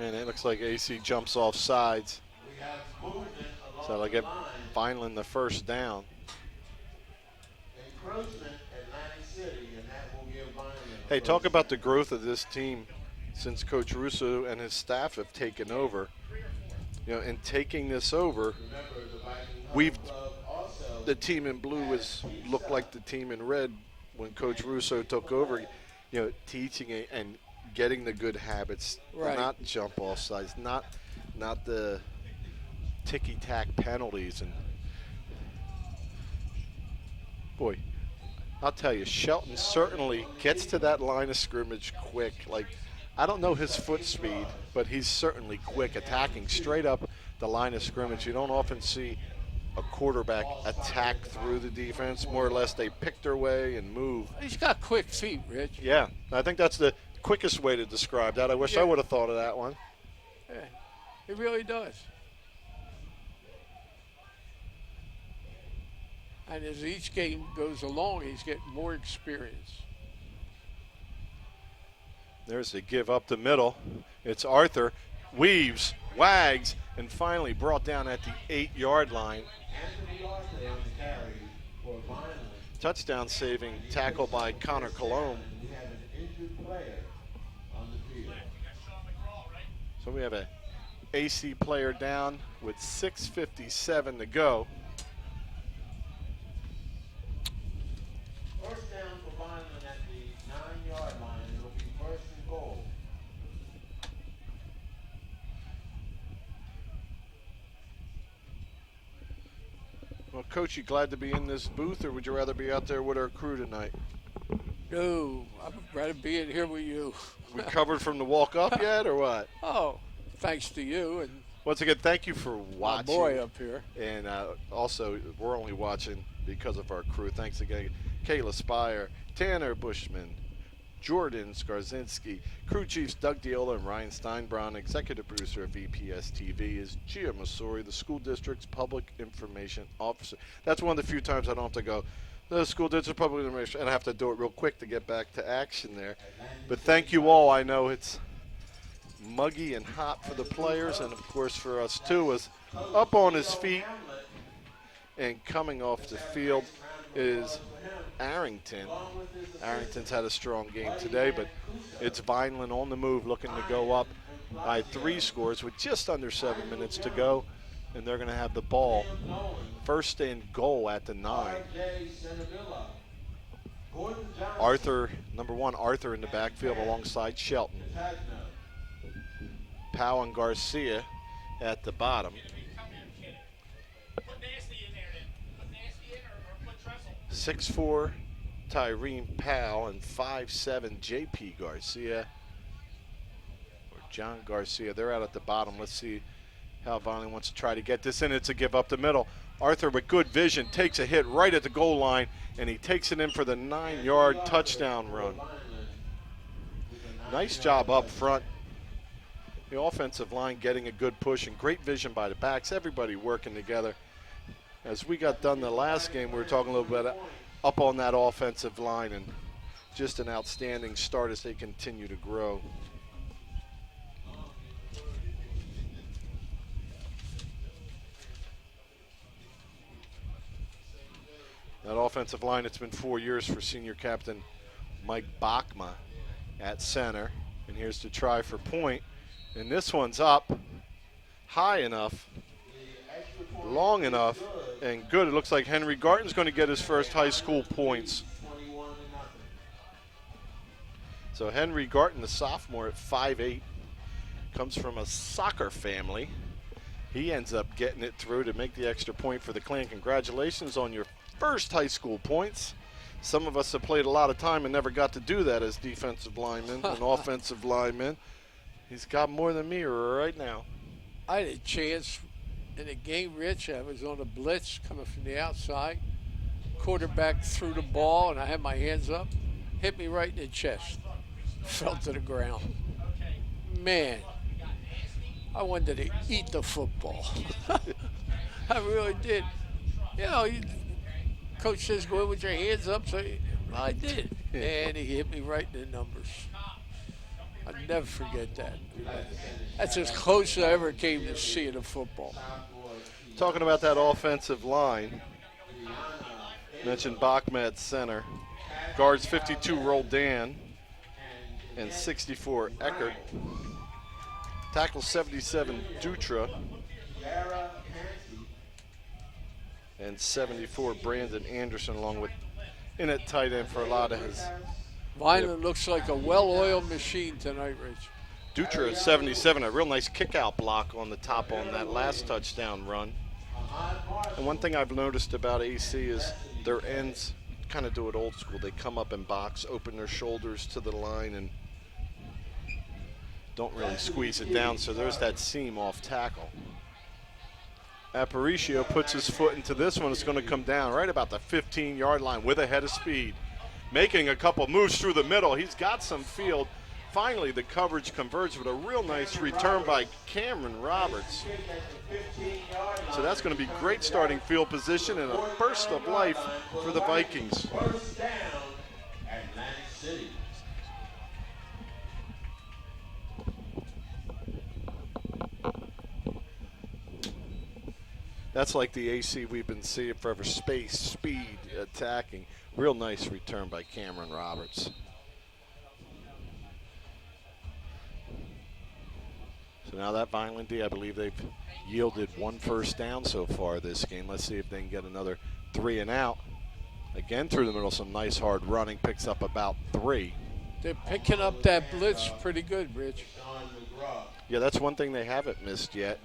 And it looks like AC jumps off sides. We have movement along So they'll get the line. Vineland the first down. Encroachment Atlantic City, and that will give Vineland a Hey, talk first about the down. growth of this team since Coach Russo and his staff have taken over. You know, in taking this over, Remember, the Viking Huddle we've Club also the team in blue was looked like the team in red when Coach Russo took over. You know, teaching it and getting the good habits, Right. not jump off sides, not the ticky-tack penalties. And boy, I'll tell you, Shelton certainly gets to that line of scrimmage quick. Like, I don't know his foot speed, but he's certainly quick, attacking straight up the line of scrimmage. You don't often see a quarterback attack through the defense. More or less, they pick their way and move. He's got quick feet, Rich. Yeah, I think that's the quickest way to describe that. I wish I would have thought of that one. Yeah, he really does. And as each game goes along, he's getting more experience. There's a give up the middle. It's Arthur, weaves, wags, and finally brought down at the 8-yard line. Anthony Arthur on the carry for Vineland. Touchdown saving tackle by Connor Cologne. We have an injured player on the field. So we have a AC player down with 6:57 to go. First down for Vineland at the 9-yard line. It'll be first and goal. Well, Coach, you glad to be in this booth, or would you rather be out there with our crew tonight? No, I'd rather be in here with you. We covered from the walk up yet, or what? Oh, thanks to you and Once again, thank you for my watching. boy up here. And also, we're only watching because of our crew. Thanks again, Kayla Spire, Tanner Bushman, Jordan Skarzinski, crew chiefs Doug Diola and Ryan Steinbraun. Executive producer of VPS TV is Gia Masori, the school district's public information officer. That's one of the few times I don't have to go, the school district public information, and I have to do it real quick to get back to action there. But thank you all. I know it's muggy and hot for the players, and of course for us too. Was up on his feet and coming off the field is Arrington. Arrington's had a strong game today, but it's Vineland on the move, looking to go up by 3 scores with just under 7 minutes to go, and they're going to have the ball. First and goal at the 9. Arthur, number 1, Arthur in the backfield alongside Shelton. Powell and Garcia at the bottom. Put Nasty in there then. Put Nasty in or put Tressel. 6'4" Tyrene Powell and 5'7" JP Garcia, or John Garcia. They're out at the bottom. Let's see how Vineland wants to try to get this in. It's a give up the middle. Arthur with good vision takes a hit right at the goal line, and he takes it in for the 9-yard touchdown run. Nice job up front. The offensive line getting a good push and great vision by the backs. Everybody working together. As we got done the last game, we were talking a little bit up on that offensive line, and just an outstanding start as they continue to grow. That offensive line, it's been 4 years for senior captain Mike Bachma at center. And here's the try for point. And this one's up high enough, long enough, and good. It looks like Henry Garton's going to get his first high school points. So Henry Garton, the sophomore at 5'8", comes from a soccer family. He ends up getting it through to make the extra point for the Clan. Congratulations on your first high school points. Some of us have played a lot of time and never got to do that as defensive linemen and offensive linemen. He's got more than me right now. I had a chance in a game, Rich. I was on a blitz coming from the outside. Quarterback threw the ball, and I had my hands up. Hit me right in the chest. Fell to the ground. Man, I wanted to eat the football. I really did. You know, coach says go in with your hands up, so I did. And he hit me right in the numbers. I'll never forget that. That's as close as I ever came to seeing a football. Talking about that offensive line, mentioned Bachma at center. Guards 52 Roldan and 64 Eckert. Tackle 77 Dutra and 74 Brandon Anderson, along with in at tight end for a lot of his. Vineland looks like a well-oiled machine tonight, Rich. Dutra at 77, a real nice kick-out block on the top on that last touchdown run. And one thing I've noticed about AC is their ends kind of do it old school. They come up and box, open their shoulders to the line, and don't really squeeze it down, so there's that seam off tackle. Aparicio puts his foot into this one. It's going to come down right about the 15-yard line with a head of speed. Making a couple moves through the middle. He's got some field. Finally, the coverage converged with a real nice return by Cameron Roberts. So that's going to be great starting field position and a burst of life for the Vikings. First down, Atlantic City. That's like the AC we've been seeing forever. Space, speed, attacking. Real nice return by Cameron Roberts. So now that Vineland D, I believe they've yielded one first down so far this game. Let's see if they can get another 3 and out. Again through the middle, some nice hard running. Picks up about 3. They're picking up that blitz pretty good, Rich. Yeah, that's one thing they haven't missed yet.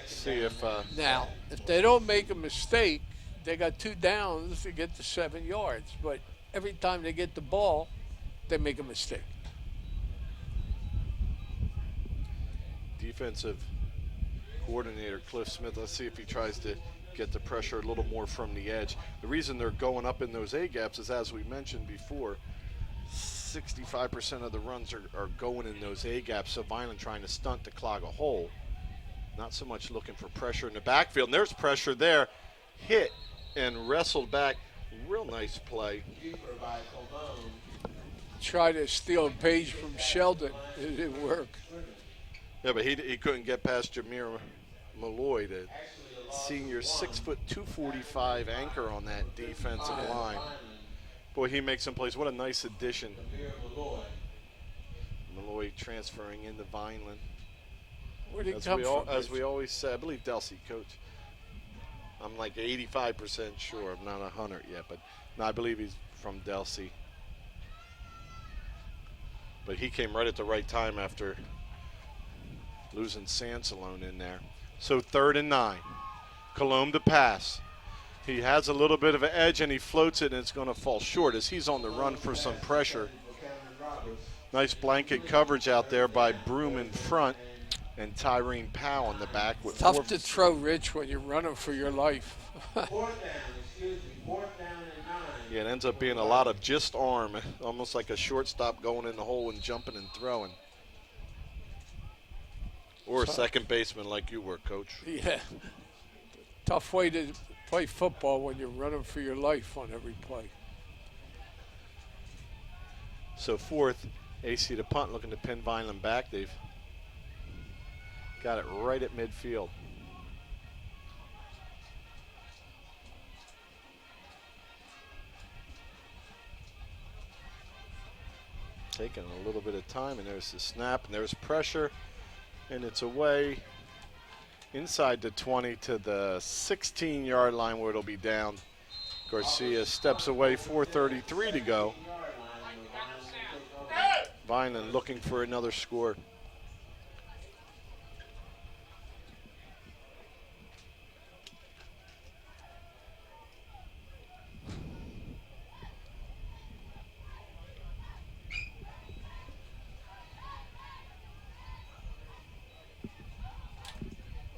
See if Now, if they don't make a mistake, they got 2 downs to get to 7 yards. But every time they get the ball, they make a mistake. defensive coordinator Cliff Smith, let's see if he tries to get the pressure a little more from the edge. The reason they're going up in those A gaps is, as we mentioned before, 65% of the runs are going in those A gaps, so Vineland trying to stunt to clog a hole. Not so much looking for pressure in the backfield. And there's pressure there. Hit and wrestled back. Real nice play. Try to steal a page from Sheldon. It didn't work. Yeah, but he couldn't get past Jameer Malloy, the senior 6', 245 anchor on that defensive line. Boy, he makes some plays. What a nice addition. Malloy transferring into Vineland. Where'd he come from? As we always say, I believe Delsey, coach. I'm like 85% sure. I'm not 100 yet, but no, I believe he's from Delsey. But he came right at the right time after losing Sansalone in there. So 3rd and 9. Colombe to pass. He has a little bit of an edge and he floats it and it's going to fall short as he's on the run for some pressure. Nice blanket coverage out there by Broom in front and Tyrene Powell in the back. With Tough to throw, Rich, when you're running for your life. Yeah, it ends up being a lot of just arm, almost like a shortstop going in the hole and jumping and throwing. Or a second baseman like you were, Coach. Yeah. Tough way to play football when you're running for your life on every play. So 4th, AC to punt, looking to pin Vineland back. They've got it right at midfield. Taking a little bit of time, and there's the snap, and there's pressure, and it's away inside the 20 to the 16-yard line where it'll be down. Garcia steps away, 4:33 to go. Vineland looking for another score.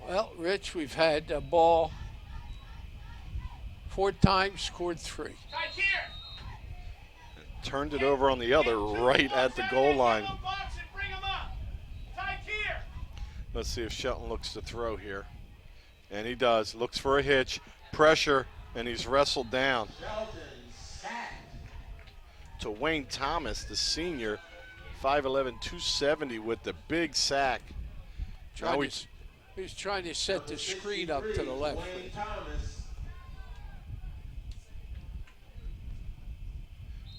Well, Rich, we've had a ball 4 times, scored 3. Turned it over on the other right at the goal line. Let's see if Shelton looks to throw here. And he does. Looks for a hitch. Pressure, and he's wrestled down. To Wayne Thomas, the senior, 5'11", 270 with the big sack. He's trying to set the screen up to the left.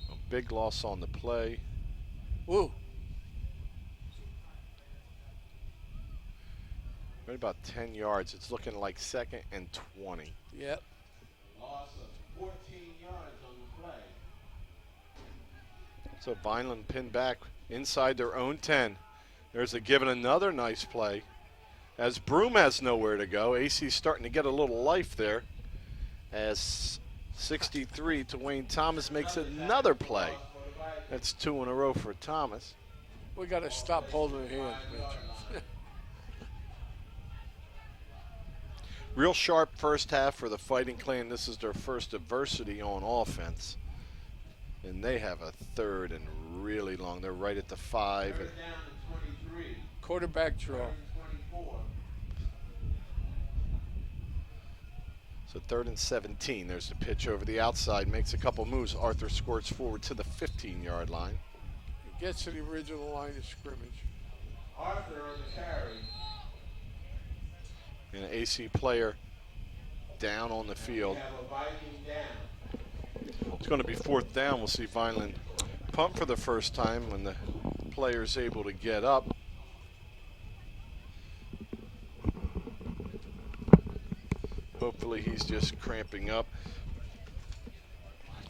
A big loss on the play. Woo. Right about 10 yards. It's looking like 2nd and 20. Yep. Loss of 14 yards on the play. So Vineland pinned back inside their own 10. There's a given another nice play. As Broom has nowhere to go, AC's starting to get a little life there. As 63 to Wayne Thomas makes another play. That's 2 in a row for Thomas. We got to stop holding hands, Mitch. Real sharp first half for the Fighting Clan. This is their first adversity on offense. And they have a third and really long. They're right at the 5. Third down and 23. Quarterback draw. Third and 24. So 3rd and 17. There's the pitch over the outside. Makes a couple moves. Arthur squirts forward to the 15-yard line. He gets to the original line of scrimmage. Arthur on the carry. And an AC player down on the field. We have a Viking down. It's going to be 4th down. We'll see Vineland punt for the first time when the player's able to get up. Hopefully he's just cramping up.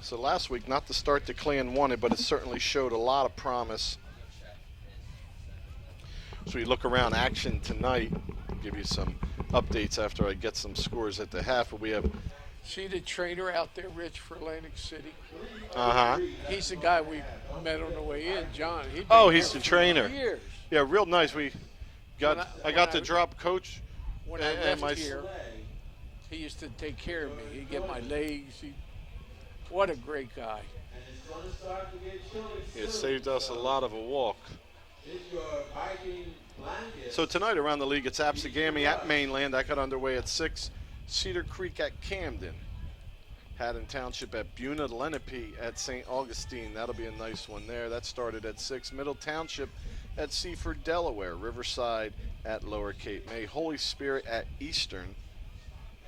So last week, not the start the Clan wanted, but it certainly showed a lot of promise. So we look around action tonight. I'll give you some updates after I get some scores at the half. But we have See the trainer out there, Rich, for Atlantic City? He's the guy we met on the way in, John. He'd been Oh, here he's the for trainer. Years. Yeah, real nice. We got I got to when I- drop coach When I and left my here, he used to take care of me. He'd get my legs. What a great guy. And it's going to start to get chilly it soon. saved us a lot of a walk. It's your Viking blanket. So tonight around the league, it's Apsagami at Mainland. That got underway at 6. Cedar Creek at Camden. Haddon Township at Buna. Lenape at St. Augustine. That'll be a nice one there. That started at 6. Middle Township at Seaford, Delaware. Riverside at Lower Cape May. Holy Spirit at Eastern.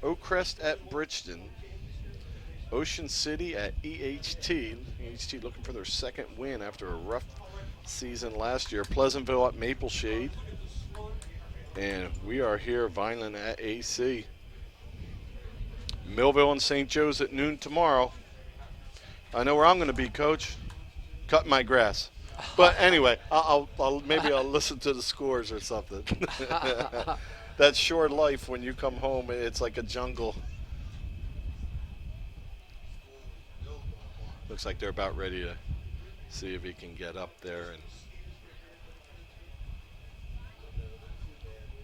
Oakcrest at Bridgeton. Ocean City at EHT. EHT looking for their second win after a rough season last year. Pleasantville at Mapleshade. And we are here, Vineland at AC. Millville and St. Joe's at noon tomorrow. I know where I'm going to be, Coach. Cutting my grass. But anyway, maybe I'll listen to the scores or something. That short life when you come home, it's like a jungle. Looks like they're about ready to see if he can get up there. And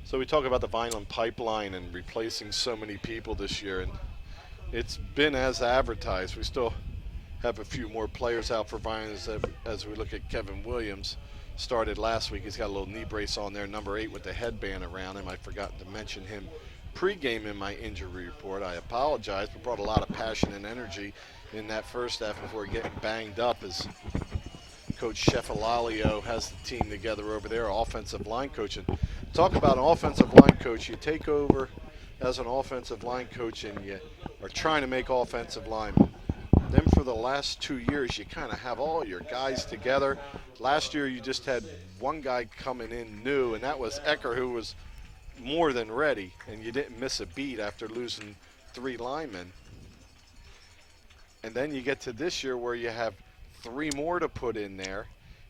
so we talk about the Vineland pipeline and replacing so many people this year, and it's been as advertised. We still have a few more players out for Vineland as we look at Kevin Williams. Started last week. He's got a little knee brace on there, number 8 with the headband around him. I forgot to mention him pregame in my injury report. I apologize, but brought a lot of passion and energy in that first half before getting banged up as Coach Cefalalio has the team together over there, offensive line coach. And talk about an offensive line coach. You take over as an offensive line coach and you are trying to make offensive linemen. Then for the last 2 years, you kind of have all your guys together. Last year, you just had one guy coming in new, and that was Ecker, who was more than ready, and you didn't miss a beat after losing 3 linemen. And then you get to this year where you have 3 more to put in there,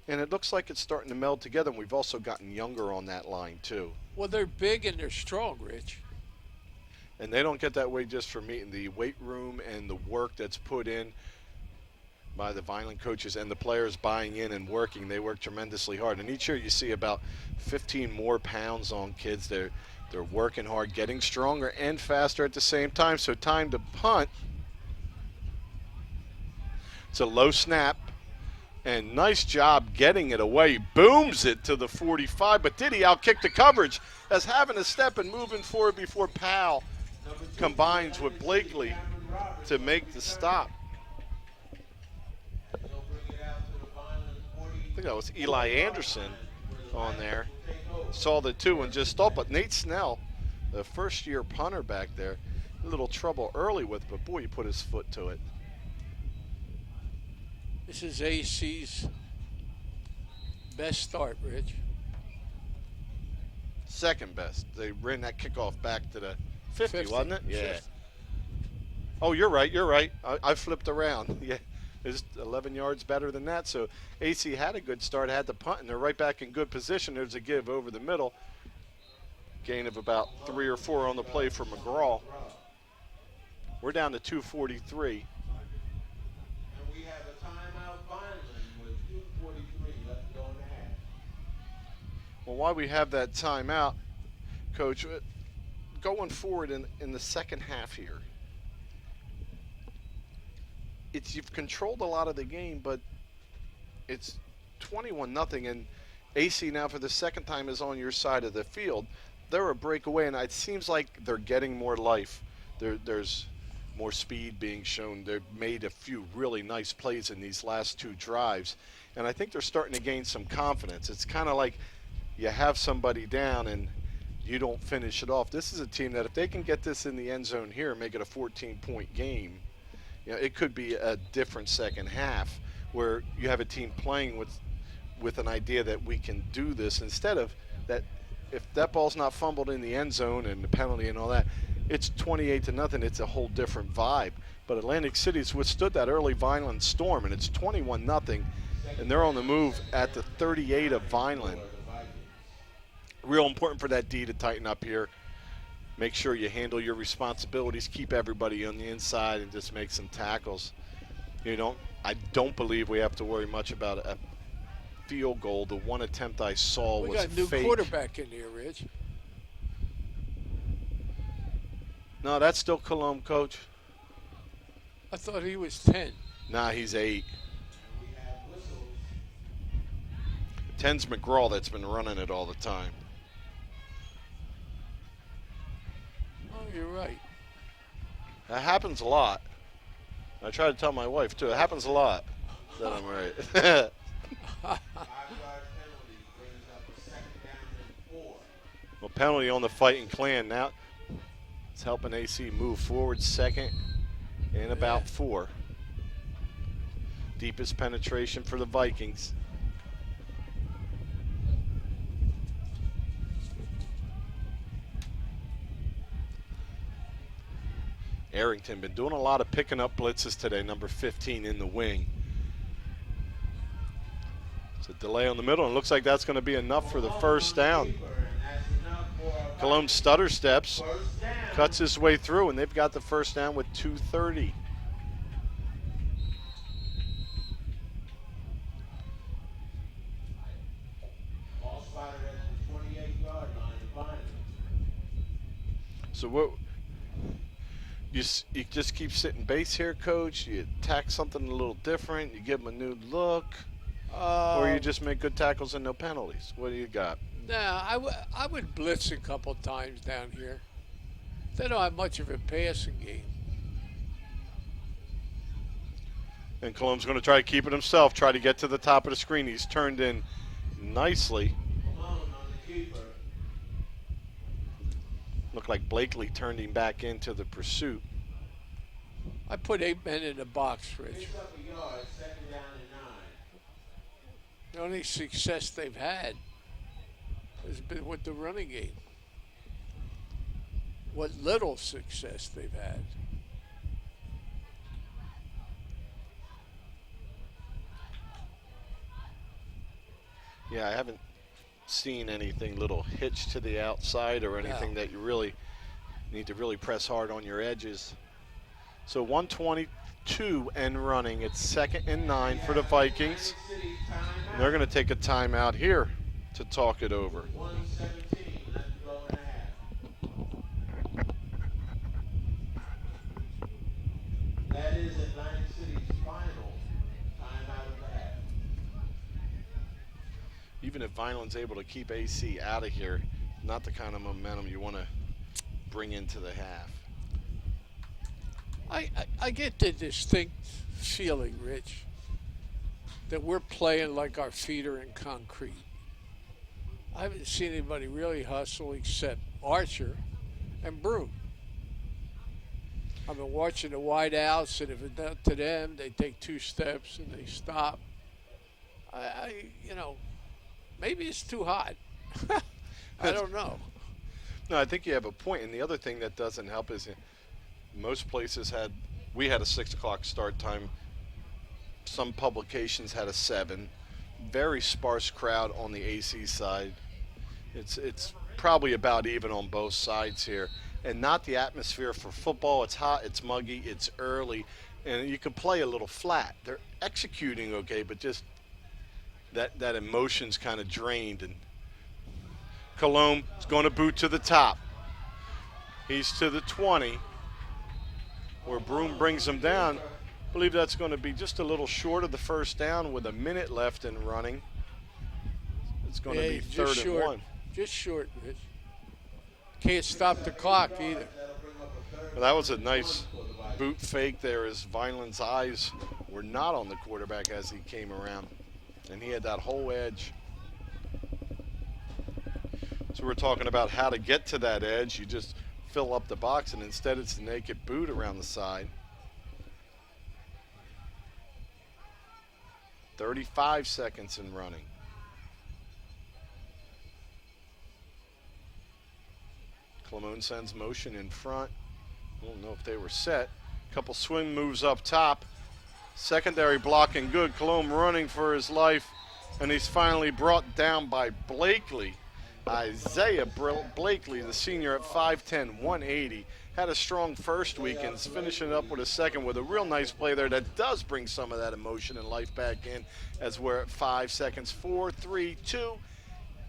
and it looks like it's starting to meld together, and we've also gotten younger on that line, too. Well, they're big and they're strong, Rich. And they don't get that way just from meeting the weight room and the work that's put in by the Vineland coaches and the players buying in and working. They work tremendously hard. And each year you see about 15 more pounds on kids. They're working hard, getting stronger and faster at the same time. So time to punt. It's a low snap. And nice job getting it away. He booms it to the 45. But did he outkick the coverage as having a step and moving forward before Powell combines with Blakely to make the stop. I think that was Eli Anderson on there. Saw the 2 and just stopped. But Nate Snell, the first-year punter back there, a little trouble early with, but boy, he put his foot to it. This is AC's best start, Rich. Second best. They ran that kickoff back to the 50, wasn't it? Yeah. 50. Oh, you're right. I flipped around. Yeah. is 11 yards better than that. So AC had a good start, had the punt, and they're right back in good position. There's a give over the middle. Gain of about 3 or 4 on the play for McGraw. We're down to 2:43. And we have a timeout Vineland with 2:43 left to go in the half. Well, while we have that timeout, Coach, going forward in the second half here, you've controlled a lot of the game, but it's 21-0, and AC now for the second time is on your side of the field. They're a breakaway, and it seems like they're getting more life. There's more speed being shown. They've made a few really nice plays in these last 2 drives, and I think they're starting to gain some confidence. It's kind of like you have somebody down and you don't finish it off. This is a team that if they can get this in the end zone here and make it a 14-point game, it could be a different second half where you have a team playing with an idea that we can do this, instead of that. If that ball's not fumbled in the end zone and the penalty and all that, it's 28-0. It's a whole different vibe. But Atlantic City's withstood that early Vineland storm, and it's 21-0, and they're on the move at the 38 of Vineland. Real important for that D to tighten up here. Make sure you handle your responsibilities, keep everybody on the inside, and just make some tackles. I don't believe we have to worry much about a field goal. The one attempt I saw was We got a new fake. quarterback in here, Rich. No, that's still Cologne, Coach. I thought he was 10. Nah, he's 8. We have whistles. 10's McGraw that's been running it all the time. Oh, you're right. That happens a lot. I try to tell my wife, too. It happens a lot that I'm right. 5-yard penalty brings up a 2nd down and 4. Well, penalty on the Fighting Clan now. It's helping AC move forward, 2nd and about 4. Deepest penetration for the Vikings. Arrington been doing a lot of picking up blitzes today, number 15 in the wing. It's a delay on the middle, and looks like that's going to be enough for the first down. Cologne stutter steps, cuts his way through, and they've got the first down with 2:30. Ball spotted at the 28-yard line of Vineland. So what? You just keep sitting base here, Coach? You attack something a little different? You give them a new look? Or you just make good tackles and no penalties? What do you got? Nah, I would blitz a couple times down here. They don't have much of a passing game. And Cologne's going to try to keep it himself, try to get to the top of the screen. He's turned in nicely. Malone on the keeper. Looked like Blakely turned him back into the pursuit. I put 8 men in the box, Rich. Picks up a yard, 2nd down and 9. The only success they've had has been with the running game. What little success they've had. Yeah, I haven't seen anything little hitch to the outside or anything that you really need to really press hard on your edges. So 122 and running. It's 2nd and 9 for the Vikings. And they're going to take a timeout here to talk it over. 1:17 left to go in the half. That is Atlantic City's final timeout of the half. Even if Vineland's able to keep AC out of here, not the kind of momentum you want to bring into the half. I get the distinct feeling, Rich, that we're playing like our feet are in concrete. I haven't seen anybody really hustle except Archer and Broom. I've been watching the wide outs, and if it's up to them, they take 2 steps and they stop. Maybe it's too hot. I don't know. No, I think you have a point. And the other thing that doesn't help is most places we had a 6 o'clock start time Some publications had a 7. Very sparse crowd on the AC side. It's probably about even on both sides here, and not the atmosphere for football. It's hot, it's muggy, it's early, and you can play a little flat. They're executing okay, but just that emotion's kind of drained. And Cologne is going to boot to the top. He's to the 20, where Broom brings him down. I believe that's going to be just a little short of the first down with a minute left in running. It's going to be third and 1. Just short, Rich. Can't stop the clock either. Well, that was a nice boot fake there as Vineland's eyes were not on the quarterback as he came around. And he had that whole edge. So we're talking about how to get to that edge. You just fill up the box, and instead it's the naked boot around the side. 35 seconds in running. Clemone sends motion in front. I don't know if they were set. Couple swing moves up top. Secondary blocking good. Cologne running for his life, and he's finally brought down by Blakely. Isaiah Blakely, the senior at 5'10", 180. Had a strong first week and is finishing up with a second with a real nice play there that does bring some of that emotion and life back in, as we're at 5 seconds. 4, 3, 2,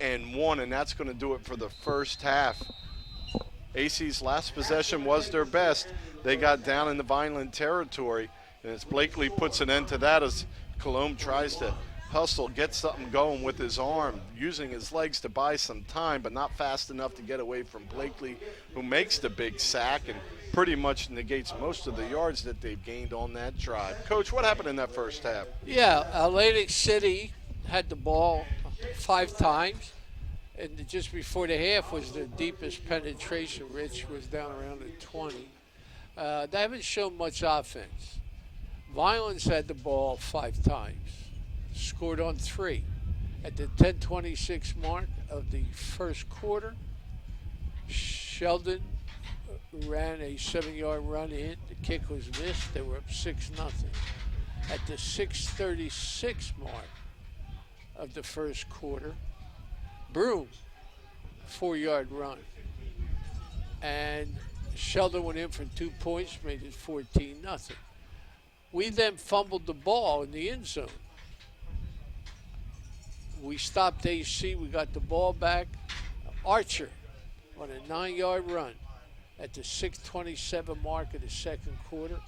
and 1, and that's going to do it for the first half. AC's last possession was their best. They got down in the Vineland territory, and as Blakely puts an end to that as Cologne tries to hustle, get something going with his arm, using his legs to buy some time, but not fast enough to get away from Blakely, who makes the big sack and pretty much negates most of the yards that they've gained on that drive. Coach, what happened in that first half? Yeah, Atlantic City had the ball 5 times. And just before the half was the deepest penetration. Rich was down around the 20. They haven't shown much offense. Violence had the ball 5 times, scored on 3. At the 10:26 mark of the first quarter, Sheldon ran a 7-yard run in. The kick was missed. They were up 6-0. At the 6:36 mark of the first quarter, Broom, 4-yard run. And Sheldon went in for 2 points, made it 14-0. We then fumbled the ball in the end zone. We stopped AC, we got the ball back. Archer on a 9-yard run at the 6:27 mark of the second quarter,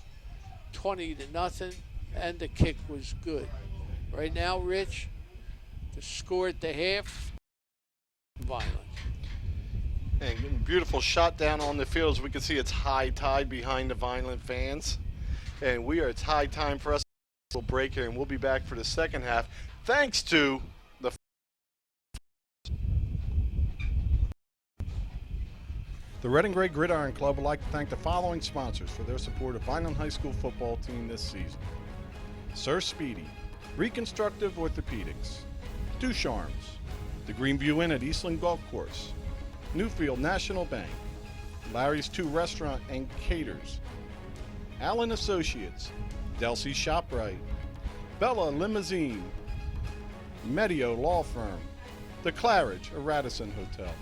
20-0, and the kick was good. Right now, Rich, the score at the half, Violent. And beautiful shot down on the field. As we can see, it's high tide behind the Vineland fans. And it's high time for us to break here, and we'll be back for the second half. Thanks to the Red and Gray Gridiron Club would like to thank the following sponsors for their support of Vineland High School football team this season. Sir Speedy, Reconstructive Orthopedics, Ducharmes, the Greenview Inn at Eastland Golf Course, Newfield National Bank, Larry's 2 Restaurant and Caters, Allen Associates, Delsey ShopRite, Bella Limousine, Medio Law Firm, The Claridge, a Radisson Hotel,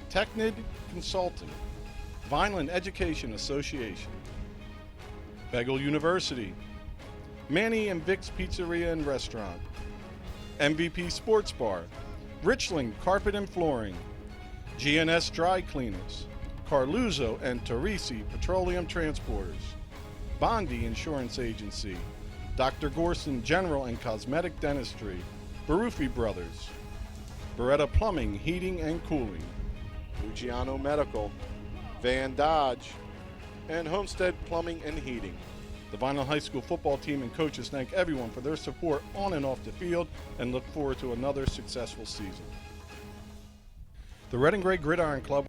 Technid Consulting, Vineland Education Association, Bagel University, Manny and Vic's Pizzeria and Restaurant, MVP Sports Bar, Richland Carpet and Flooring, GNS Dry Cleaners, Carluzzo and Teresi Petroleum Transporters, Bondi Insurance Agency, Dr. Gorson General and Cosmetic Dentistry, Barufi Brothers, Beretta Plumbing, Heating and Cooling, Luciano Medical, Van Dodge, and Homestead Plumbing and Heating. The Vineland High School football team and coaches thank everyone for their support on and off the field and look forward to another successful season. The Red and Gray Gridiron Club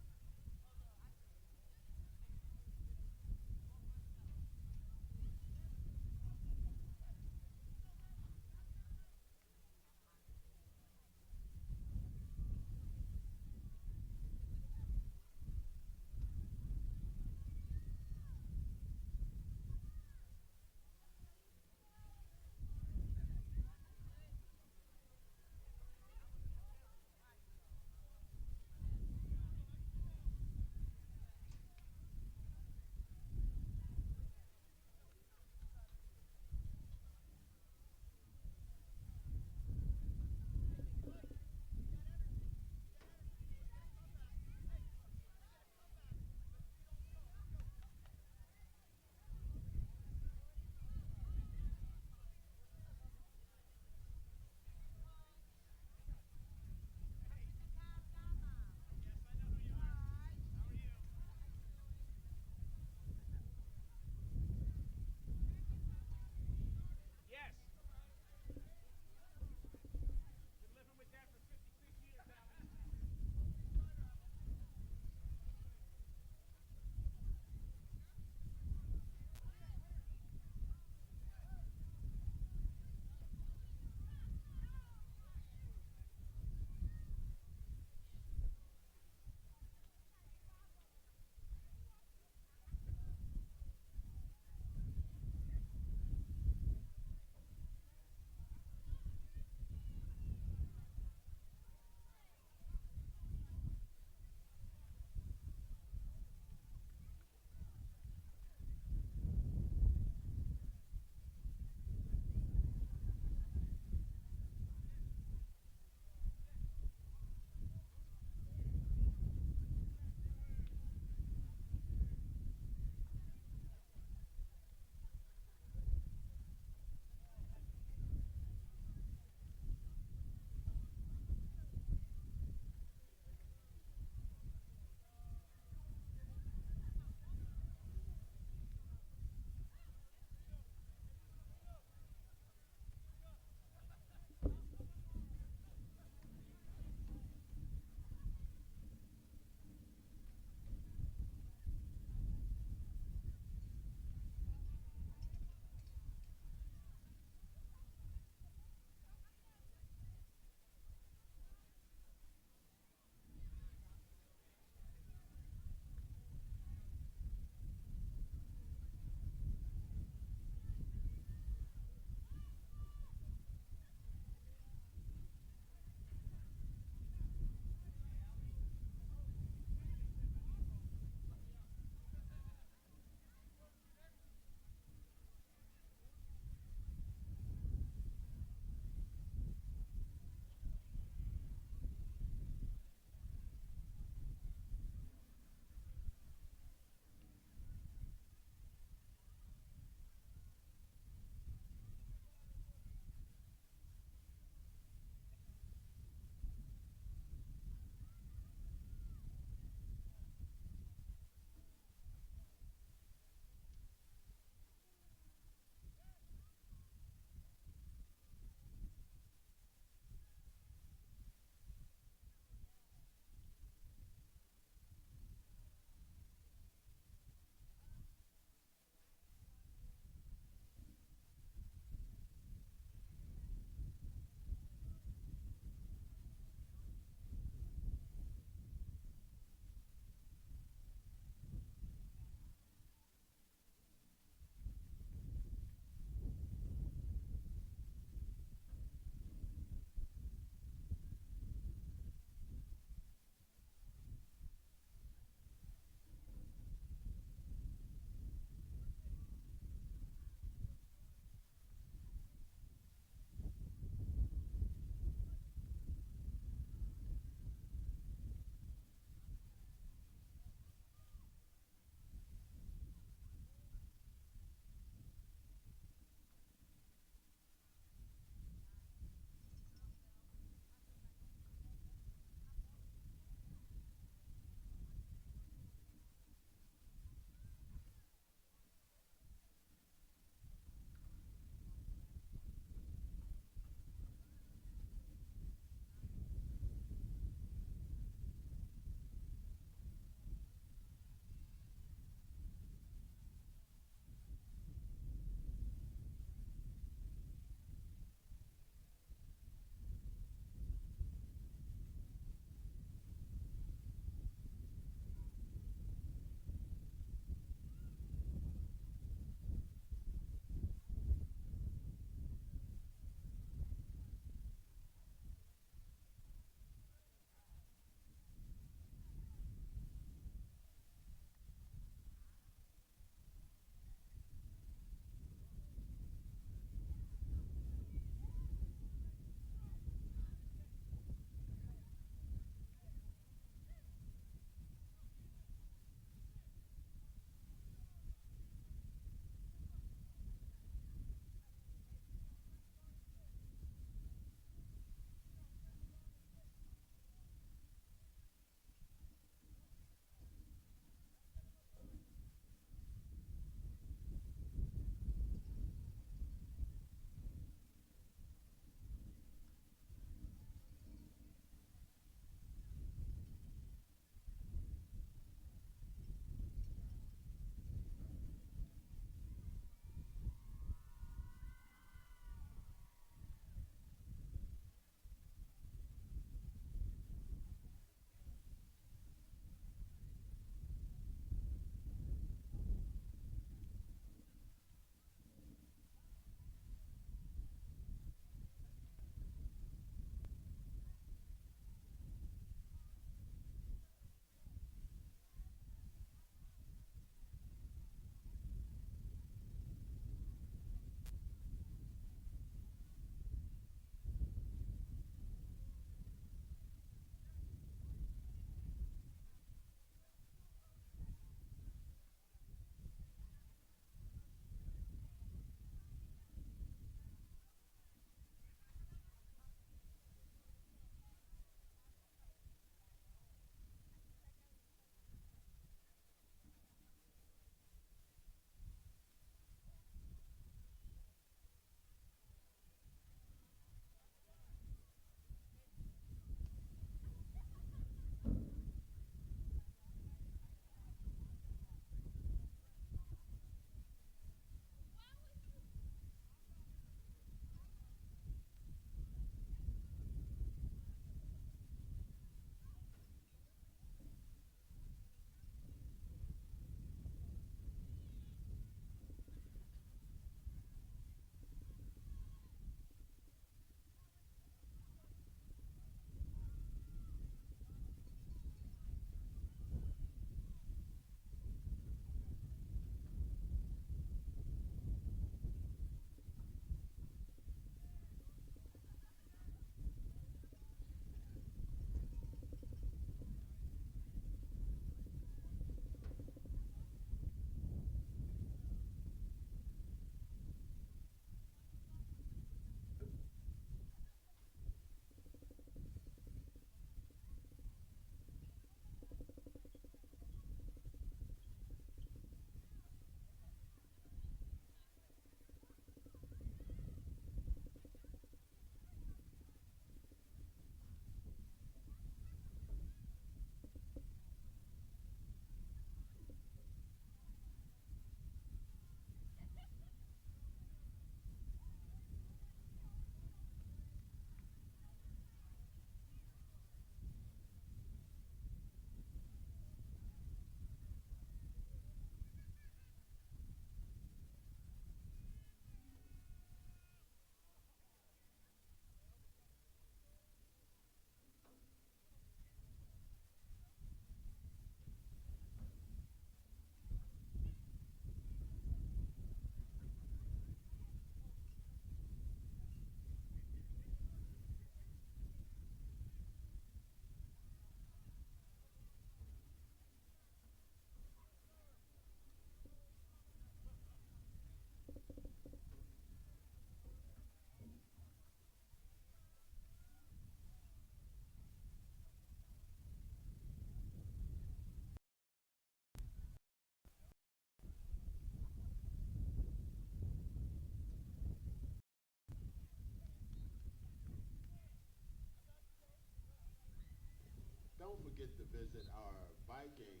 don't forget to visit our Viking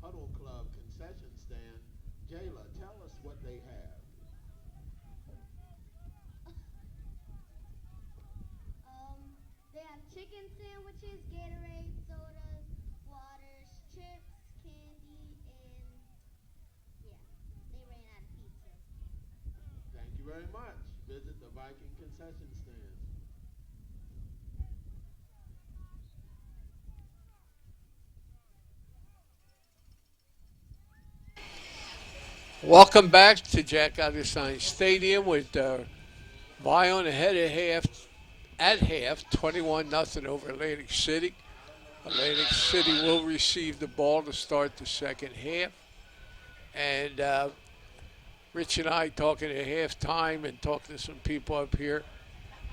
Huddle Club concession stand. Jayla, tell us what they have. They have chicken sandwiches, Gatorade, sodas, waters, chips, candy, and yeah, they ran out of pizza. Thank you very much. Visit the Viking concession stand. Welcome back to Jack Otterstein Stadium with Vion ahead at half, 21-0 over Atlantic City. Atlantic City will receive the ball to start the second half. And Rich and I talking at halftime and talking to some people up here.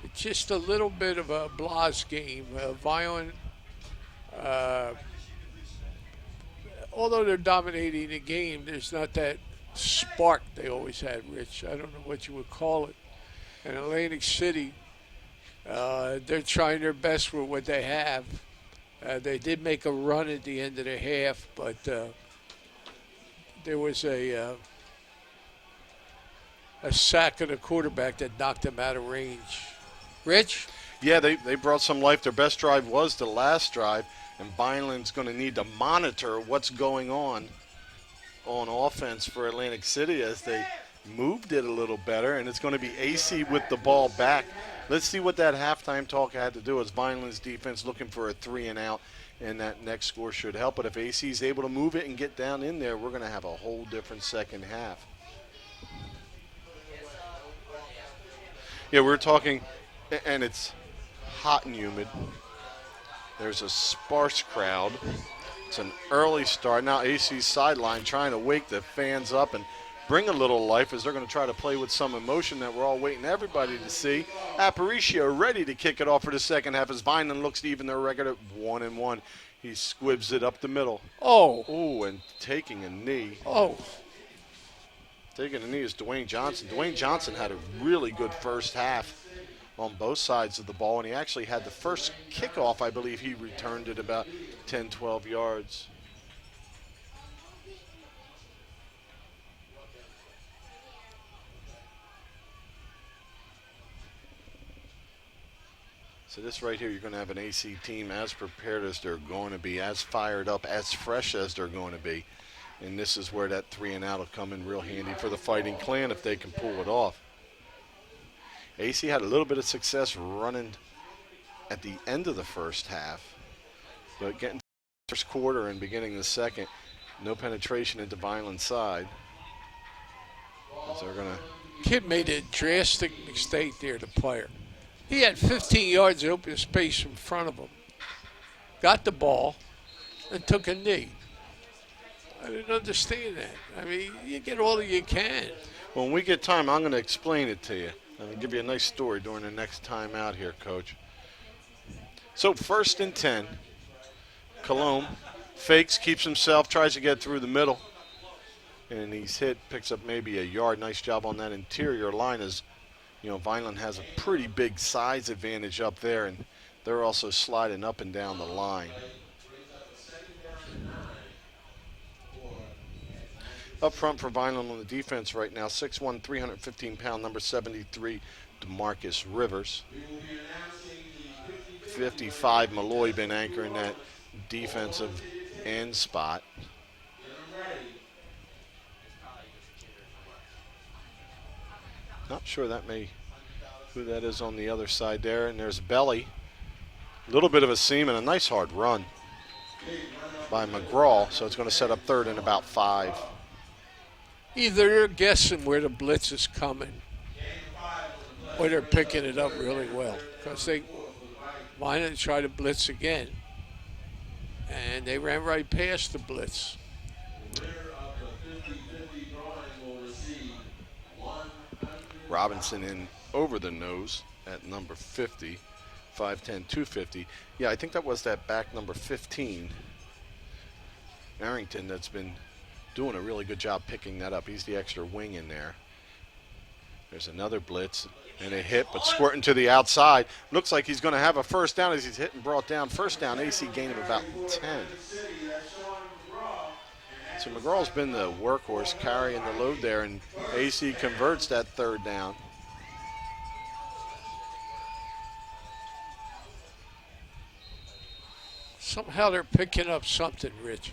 It's just a little bit of a Blas game. Vion, although they're dominating the game, there's not that spark they always had, Rich. I don't know what you would call it. And Atlantic City, they're trying their best with what they have. They did make a run at the end of the half, but there was a sack of the quarterback that knocked them out of range. Rich? Yeah, they brought some life. Their best drive was the last drive, and Vineland's going to need to monitor what's going on offense for Atlantic City as they moved it a little better, and it's going to be AC with the ball back. Let's see what that halftime talk had to do as Vineland's defense looking for a 3-and-out, and that next score should help. But if AC is able to move it and get down in there, we're going to have a whole different second half. Yeah, we're talking, and it's hot and humid. There's a sparse crowd. It's an early start. Now AC's sideline trying to wake the fans up and bring a little life as they're going to try to play with some emotion that we're all waiting everybody to see. Aparicio ready to kick it off for the second half as Vineland looks to even their record at 1-1. He squibs it up the middle. Oh. Ooh, and taking a knee. Oh. Taking a knee is Dwayne Johnson. Dwayne Johnson had a really good first half on both sides of the ball, and he actually had the first kickoff. I believe he returned it about 10, 12 yards. So this right here, you're going to have an AC team as prepared as they're going to be, as fired up, as fresh as they're going to be. And this is where that 3-and-out will come in real handy for the Fighting Clan if they can pull it off. AC had a little bit of success running at the end of the first half, but getting to the first quarter and beginning the second, no penetration into Vineland's side. So they're going to. Kid made a drastic mistake there, the player. He had 15 yards of open space in front of him, got the ball, and took a knee. I didn't understand that. I mean, you get all that you can. When we get time, I'm going to explain it to you. I'm going to give you a nice story during the next time out here, Coach. So 1st and 10. Cologne fakes, keeps himself, tries to get through the middle. And he's hit, picks up maybe a yard. Nice job on that interior line as, Vineland has a pretty big size advantage up there, and they're also sliding up and down the line. Up front for Vineland on the defense right now, 6'1", 315-pound, number 73, DeMarcus Rivers. 55, Malloy been anchoring that defensive end spot. Not sure who that is on the other side there. And there's Belly. A little bit of a seam and a nice hard run by McGraw. So it's going to set up 3rd and about 5. Either they're guessing where the blitz is coming or they're picking it up really well because they wanted to try to blitz again. And they ran right past the blitz. Robinson in over the nose at number 50, 5'10", 250. Yeah, I think that was that back number 15, Arrington, that's been doing a really good job picking that up. He's the extra wing in there. There's another blitz. And a hit, but squirting to the outside. Looks like he's going to have a first down as he's hit and brought down. First down, AC gain of about 10. So McGraw's been the workhorse carrying the load there, and AC converts that third down. Somehow they're picking up something, Rich.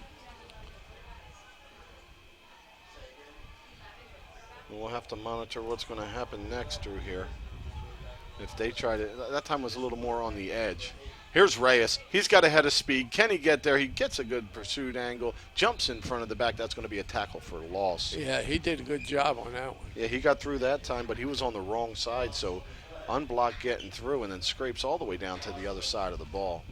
We'll have to monitor what's going to happen next through here. If they try to, that time was a little more on the edge. Here's Reyes. He's got a head of speed. Can he get there? He gets a good pursuit angle, jumps in front of the back. That's going to be a tackle for loss. Yeah, he did a good job on that one. Yeah, he got through that time, but he was on the wrong side, so unblocked getting through and then scrapes all the way down to the other side of the ball.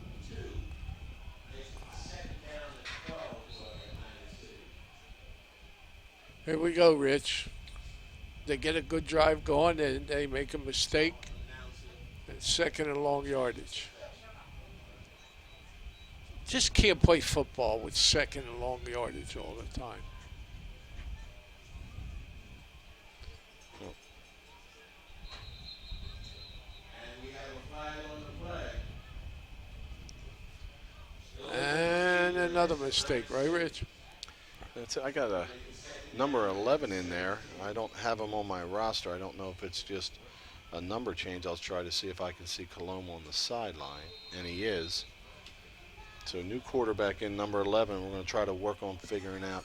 Here we go, Rich. They get a good drive going, and they make a mistake. And second and long yardage. Just can't play football with second and long yardage all the time. And we have a flag on the play. And another mistake, right, Rich? That's it. I got a number 11 in there. I don't have him on my roster. I don't know if it's just a number change. I'll try to see if I can see Colombo on the sideline, and he is. So new quarterback in number 11. We're going to try to work on figuring out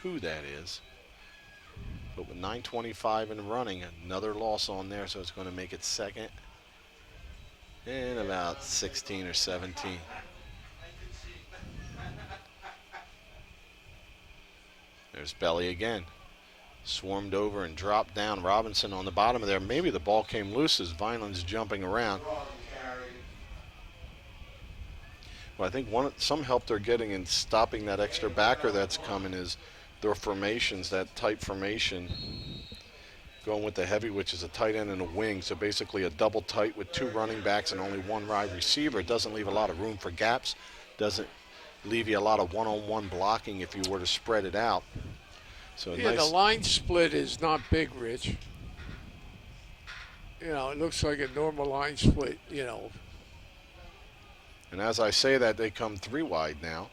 who that is. But with 9:25 in running, another loss on there, so it's going to make it second and about 16 or 17. There's Belly again. Swarmed over and dropped down. Robinson on the bottom of there. Maybe the ball came loose as Vineland's jumping around. Well, I think some help they're getting in stopping that extra backer that's coming is their formations, that tight formation. Going with the heavy, which is a tight end and a wing. So basically a double tight with two running backs and only one wide receiver. It doesn't leave a lot of room for gaps. Doesn't leave you a lot of one-on-one blocking if you were to spread it out. So Yeah, nice. the line split is not big, Rich. You know, it looks like a normal line split, you know. And as I say that, they come three wide now.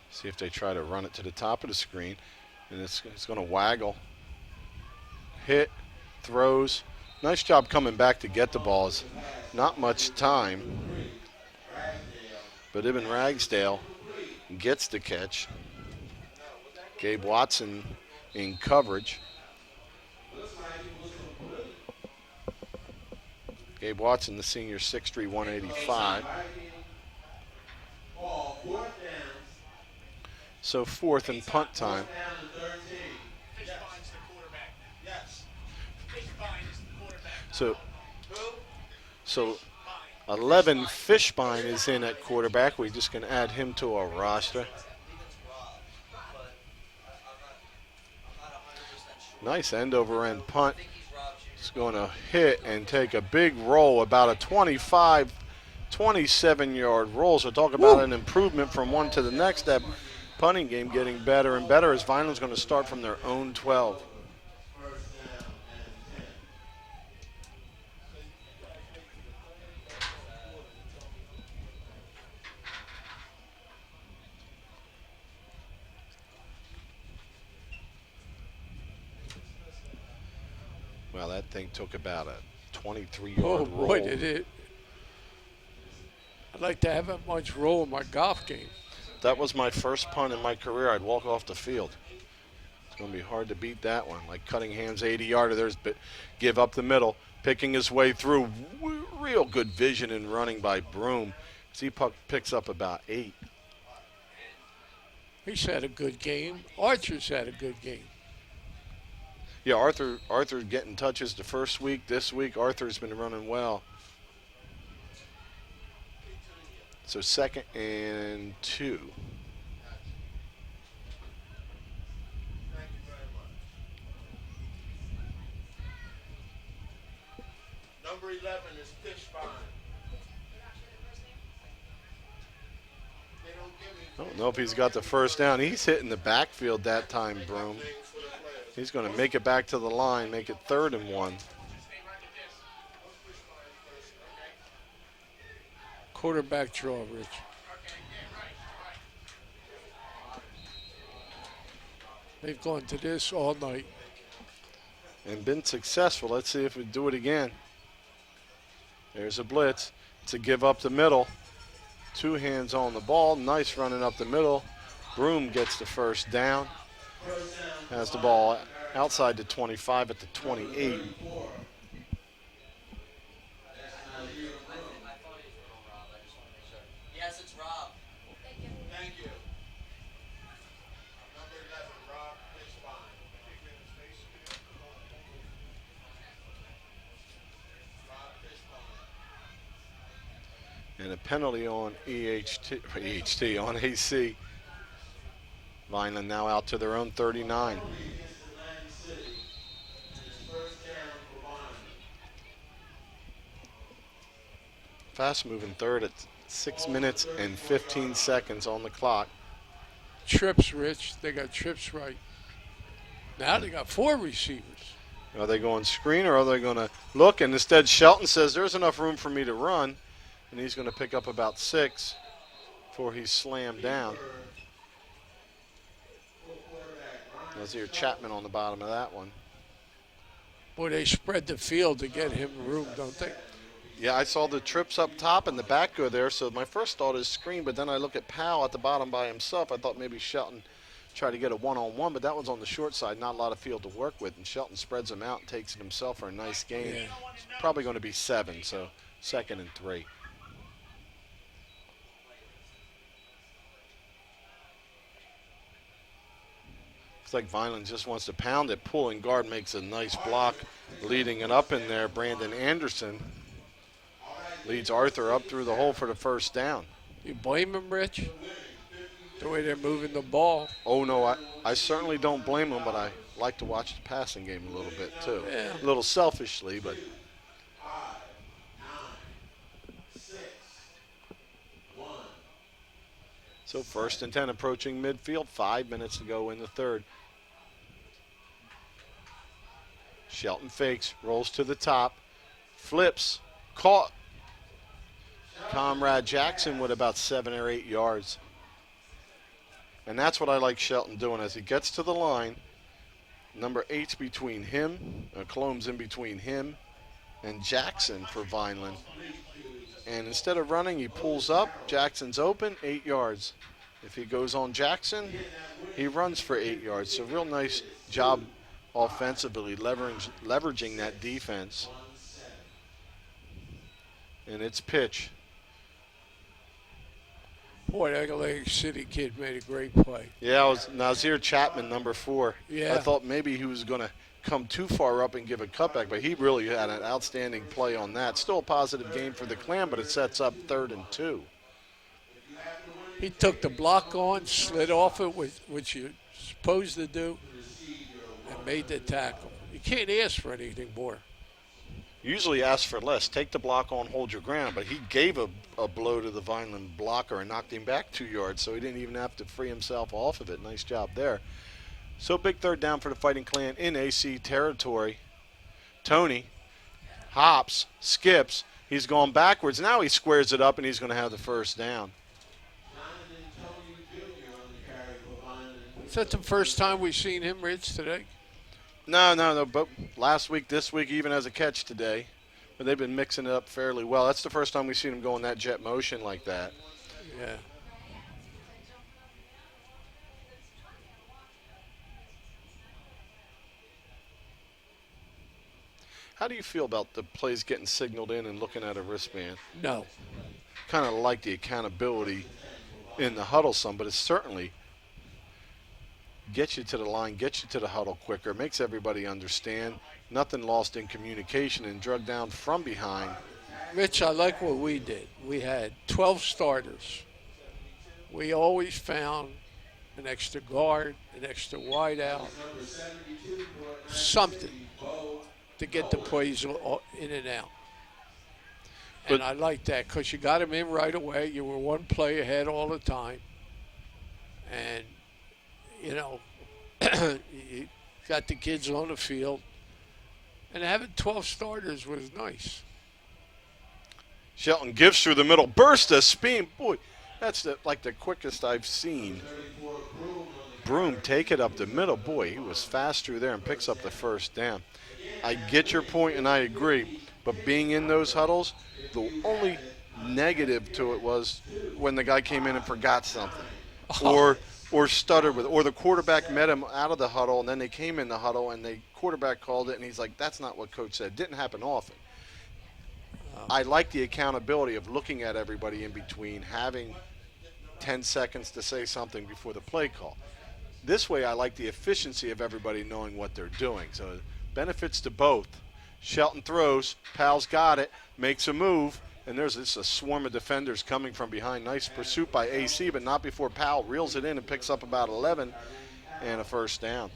See if they try to run it to the top of the screen. And it's going to waggle. Hit, throws. Nice job coming back to get the balls. Not much time. But Ibn Ragsdale gets the catch. Gabe Watson in coverage. Gabe Watson, the senior, 6'3", 185. So fourth and punt time. Fishbine's the quarterback. Yes. Fishbine is the quarterback. So 11 Fishbine is in at quarterback. We just can add him to our roster. Nice end over end punt. It's going to hit and take a big roll, about a 25, 27-yard roll. So talk about an improvement from one to the next. That punting game getting better and better as Vineland's going to start from their own 12. Well, that thing took about a 23-yard Oh, roll. boy, did it. I'd like to have that much roll in my golf game. That was my first punt in my career. I'd walk off the field. It's going to be hard to beat that one. Like Cunningham's 80-yarder, there's give up the middle, picking his way through. Real good vision and running by Broom. Z-Puck picks up about 8. He's had a good game. Archer's had a good game. Yeah, Arthur getting touches the first week. This week, Arthur's been running well. So 2nd and 2. Number 11 is Fishbine. I don't know if he's got the first down. He's hitting the backfield that time, Broom. He's going to make it back to the line, make it 3rd and 1. Quarterback draw, Rich. They've gone to this all night. And been successful. Let's see if we do it again. There's a blitz to give up the middle. 2 hands on the ball. Nice running up the middle. Broom gets the first down. Has the ball outside the 25 at the 28. Yes, it's Rob. Thank you. Number 11, Rob Fishbine. Rob Fishbine. And a penalty on EHT on AC. Vineland now out to their own 39. Fast moving third at 6 minutes and 15 seconds on the clock. Trips, Rich. They got trips right. Now they got 4 receivers. Are they going screen or are they going to look? And instead Shelton says there's enough room for me to run. And he's going to pick up about 6 before he's slammed down. Nazir Chapman on the bottom of that one. Boy, they spread the field to get him room, don't they? Yeah, I saw the trips up top and the back go there, so my first thought is screen, but then I look at Powell at the bottom by himself. I thought maybe Shelton tried to get a one-on-one, but that was on the short side, not a lot of field to work with, and Shelton spreads him out and takes it himself for a nice gain. Yeah. It's probably going to be 7, so 2nd and 3. Looks like Vineland just wants to pound it. Pulling guard makes a nice block, leading it up in there. Brandon Anderson leads Arthur up through the hole for the first down. You blame him, Rich? The way they're moving the ball. Oh, no, I certainly don't blame him, but I like to watch the passing game a little bit, too. Yeah. A little selfishly, but so 1st and 10 approaching midfield. 5 minutes to go in the third. Shelton fakes, rolls to the top, flips, caught. Comrade Jackson with about 7 or 8 yards. And that's what I like Shelton doing as he gets to the line. Number 8's between him, Colombe's in between him and Jackson for Vineland. And instead of running, he pulls up. Jackson's open, 8 yards. If he goes on Jackson, he runs for 8 yards. So real nice job offensively, leveraging that defense. And it's pitch. Boy, that Atlantic City kid made a great play. Yeah, it was Nazir Chapman, number 4. Yeah. I thought maybe he was going to come too far up and give a cutback, but he really had an outstanding play on that. Still a positive game for the Clan, but it sets up 3rd and 2. He took the block on, slid off it, which you're supposed to do, and made the tackle. You can't ask for anything more. Usually ask for less. Take the block on, hold your ground, but he gave a blow to the Vineland blocker and knocked him back 2 yards, so he didn't even have to free himself off of it. Nice job there. So big 3rd down for the Fighting Clan in AC territory. Tony hops, skips. He's gone backwards. Now he squares it up, and he's going to have the first down. Is that the first time we've seen him, Rich, today? No, but last week, this week, even as a catch today. But they've been mixing it up fairly well. That's the first time we've seen him go in that jet motion like that. Yeah. How do you feel about the plays getting signaled in and looking at a wristband? No. Kind of like the accountability in the huddle some, but it certainly gets you to the line, gets you to the huddle quicker, makes everybody understand. Nothing lost in communication and drug down from behind. Rich, I like what we did. We had 12 starters. We always found an extra guard, an extra wide out, something to get the plays in and out. But And I like that because you got them in right away. You were one play ahead all the time. And, you know, got the kids on the field. And having 12 starters was nice. Shelton gives through the middle, burst of speed. Boy, that's like the quickest I've seen. Broom take it up the middle. Boy, he was fast through there and picks up the first down. I get your point and I agree, but being in those huddles, the only negative to it was when the guy came in and forgot something, or stuttered with, or the quarterback met him out of the huddle and then they came in the huddle and the quarterback called it and he's like, that's not what coach said. Didn't happen often. I like the accountability of looking at everybody in between, having 10 seconds to say something before the play call. This way I like the efficiency of everybody knowing what they're doing. So benefits to both. Shelton throws, Powell's got it, makes a move, and there's a swarm of defenders coming from behind. Nice pursuit by AC, but not before Powell reels it in and picks up about 11 and a first down.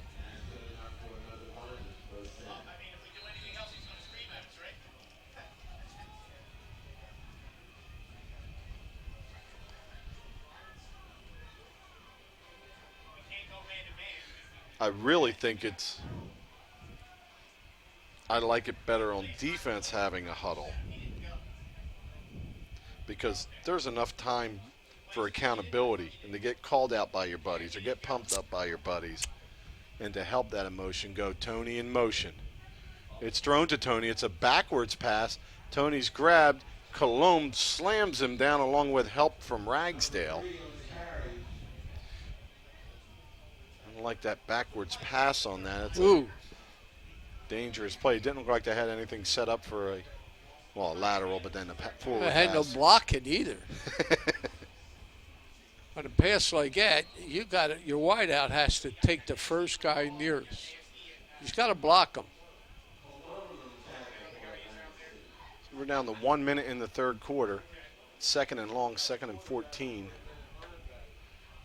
I really think I like it better on defense having a huddle because there's enough time for accountability and to get called out by your buddies or get pumped up by your buddies and to help that emotion go. Tony in motion. It's thrown to Tony. It's a backwards pass. Tony's grabbed. Colombe slams him down along with help from Ragsdale. I like that backwards pass on that. It's a dangerous play. It didn't look like they had anything set up for a lateral, but then a forward pass. They had no blocking either. On a pass like that, you got it. Your wideout has to take the first guy nearest. He's got to block him. So we're down to 1 minute in the third quarter. Second and long, 2nd and 14.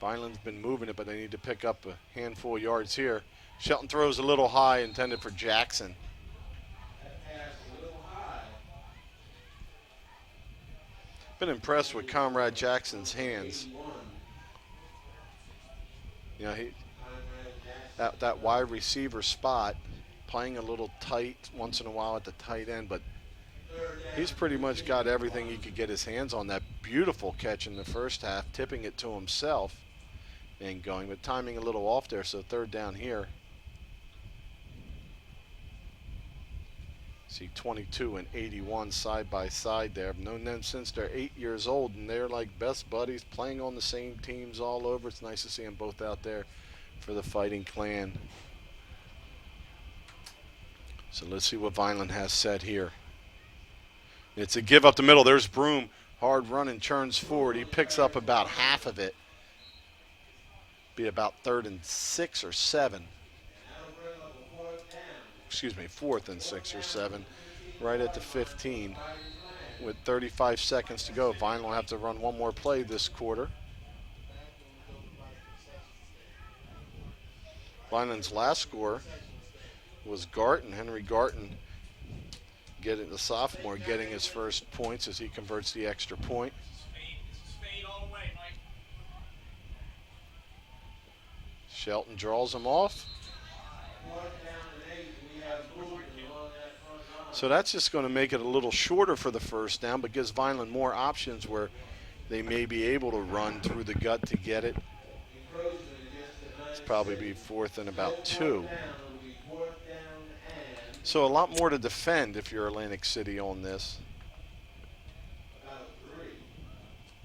Vineland's been moving it, but they need to pick up a handful of yards here. Shelton throws a little high, intended for Jackson. Been impressed with Comrade Jackson's hands. You know, that wide receiver spot, playing a little tight once in a while at the tight end, but he's pretty much got everything he could get his hands on. That beautiful catch in the first half, tipping it to himself and going, but timing a little off there, so third down here. See 22 and 81 side by side there. I've known them since they're 8 years old, and they're like best buddies, playing on the same teams all over. It's nice to see them both out there for the Fighting Clan. So let's see what Vineland has set here. It's a give up the middle. There's Broom. Hard run and churns forward. He picks up about half of it. Be about 3rd and 6 or 7. Excuse me, 4th and 6 or 7. Right at the 15 with 35 seconds to go. Vineland will have to run one more play this quarter. Vineland's last score was Garton, Henry Garton, the sophomore, getting his first points as he converts the extra point. Shelton draws him off. So that's just going to make it a little shorter for the first down, but gives Vineland more options where they may be able to run through the gut to get it. It's probably be 4th and about 2. So a lot more to defend if you're Atlantic City on this.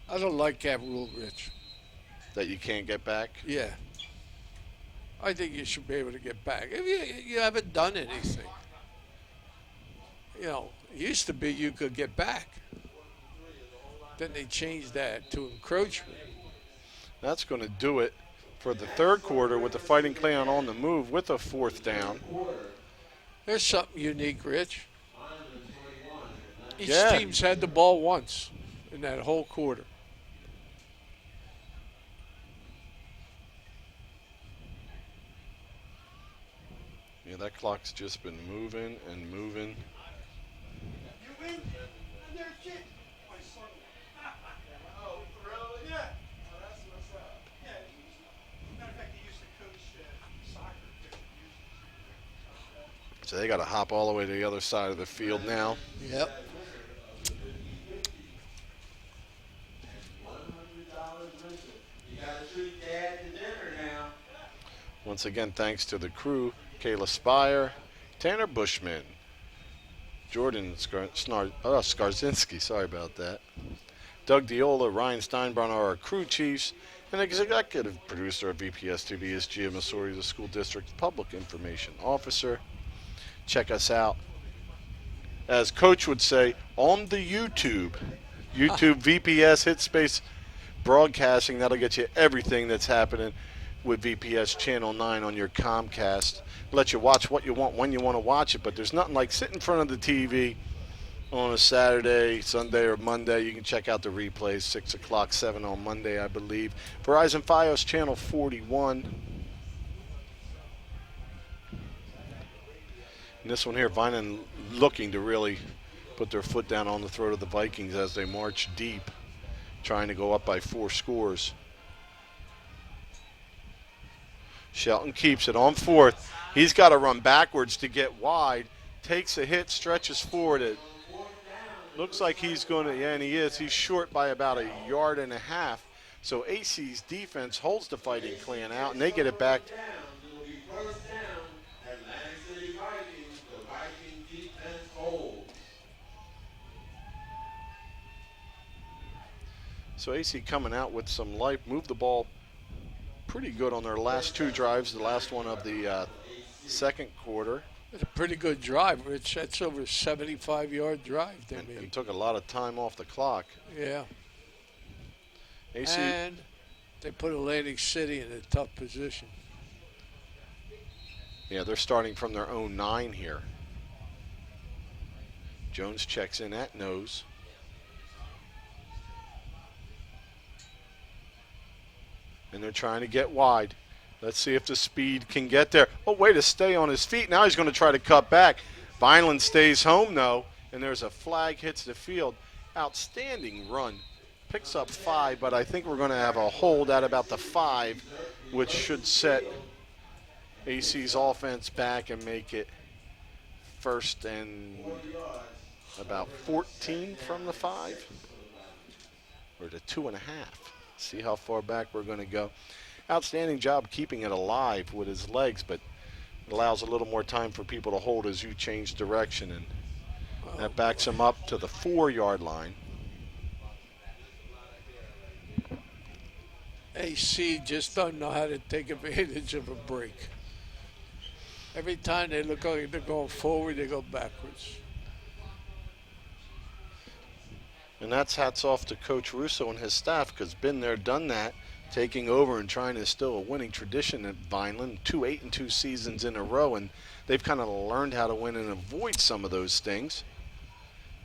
I don't like that rule, Rich. That you can't get back? Yeah. I think you should be able to get back. If you haven't done anything. You know, it used to be you could get back. Then they changed that to encroachment. That's going to do it for the third quarter with the Fighting Clan on the move with a 4th down. There's something unique, Rich. Each Yeah. team's had the ball once in that whole quarter. Yeah, that clock's just been moving and moving. You win, and they're shit. Oh, really? Yeah. Oh, that's what's up. Yeah. Matter of fact, he used to coach soccer. So they got to hop all the way to the other side of the field now. Yep. You gotta treat Dad to dinner now. Once again, thanks to the crew, Kayla Spire, Tanner Bushman, Jordan Skarzinski, sorry about that, Doug Diola, Ryan Steinbrenner are our crew chiefs, and executive producer of VPS TV is Gia Masori, the school district public information officer. Check us out, as Coach would say, on the YouTube VPS Hitspace Broadcasting. That'll get you everything that's happening with VPS Channel 9 on your Comcast. Let you watch what you want when you want to watch it, but there's nothing like sitting in front of the TV on a Saturday, Sunday, or Monday. You can check out the replays, 6 o'clock, 7 on Monday, I believe. Verizon Fios Channel 41. And this one here, Vineland looking to really put their foot down on the throat of the Vikings as they march deep, trying to go up by 4 scores. Shelton keeps it on 4th. He's got to run backwards to get wide. Takes a hit, stretches forward. It looks like he's going to, yeah, and he is. He's short by about 1.5 yards. So AC's defense holds the Fighting Clan out, and they get it back. It'll be first down, Atlantic City Vikings. The Viking defense holds. So AC coming out with some life, moved the ball pretty good on their last 2 drives, the last one of the second quarter. It's a pretty good drive, Rich. That's over a 75-yard drive they And made. took a lot of time off the clock. Yeah. AC, And they put Atlantic City in a tough position. yeah, they're starting from their own 9 here. Jones checks in at nose. And they're trying to get wide. Let's see if the speed can get there. Oh, way to stay on his feet. Now he's going to try to cut back. Vineland stays home, though, and there's a flag hits the field. Outstanding run. Picks up 5, but I think we're going to have a hold at about the 5, which should set AC's offense back and make it first and about 14 from the 5, or to 2.5. See how far back we're going to go. Outstanding job keeping it alive with his legs, but it allows a little more time for people to hold as you change direction, and that backs him up to the 4-yard line. AC just don't know how to take advantage of a break. Every time they look like they're going forward, they go backwards. And that's hats off to Coach Russo and his staff, because been there, done that, taking over and trying to instill a winning tradition at Vineland, 2 8-2 seasons in a row, and they've kind of learned how to win and avoid some of those things.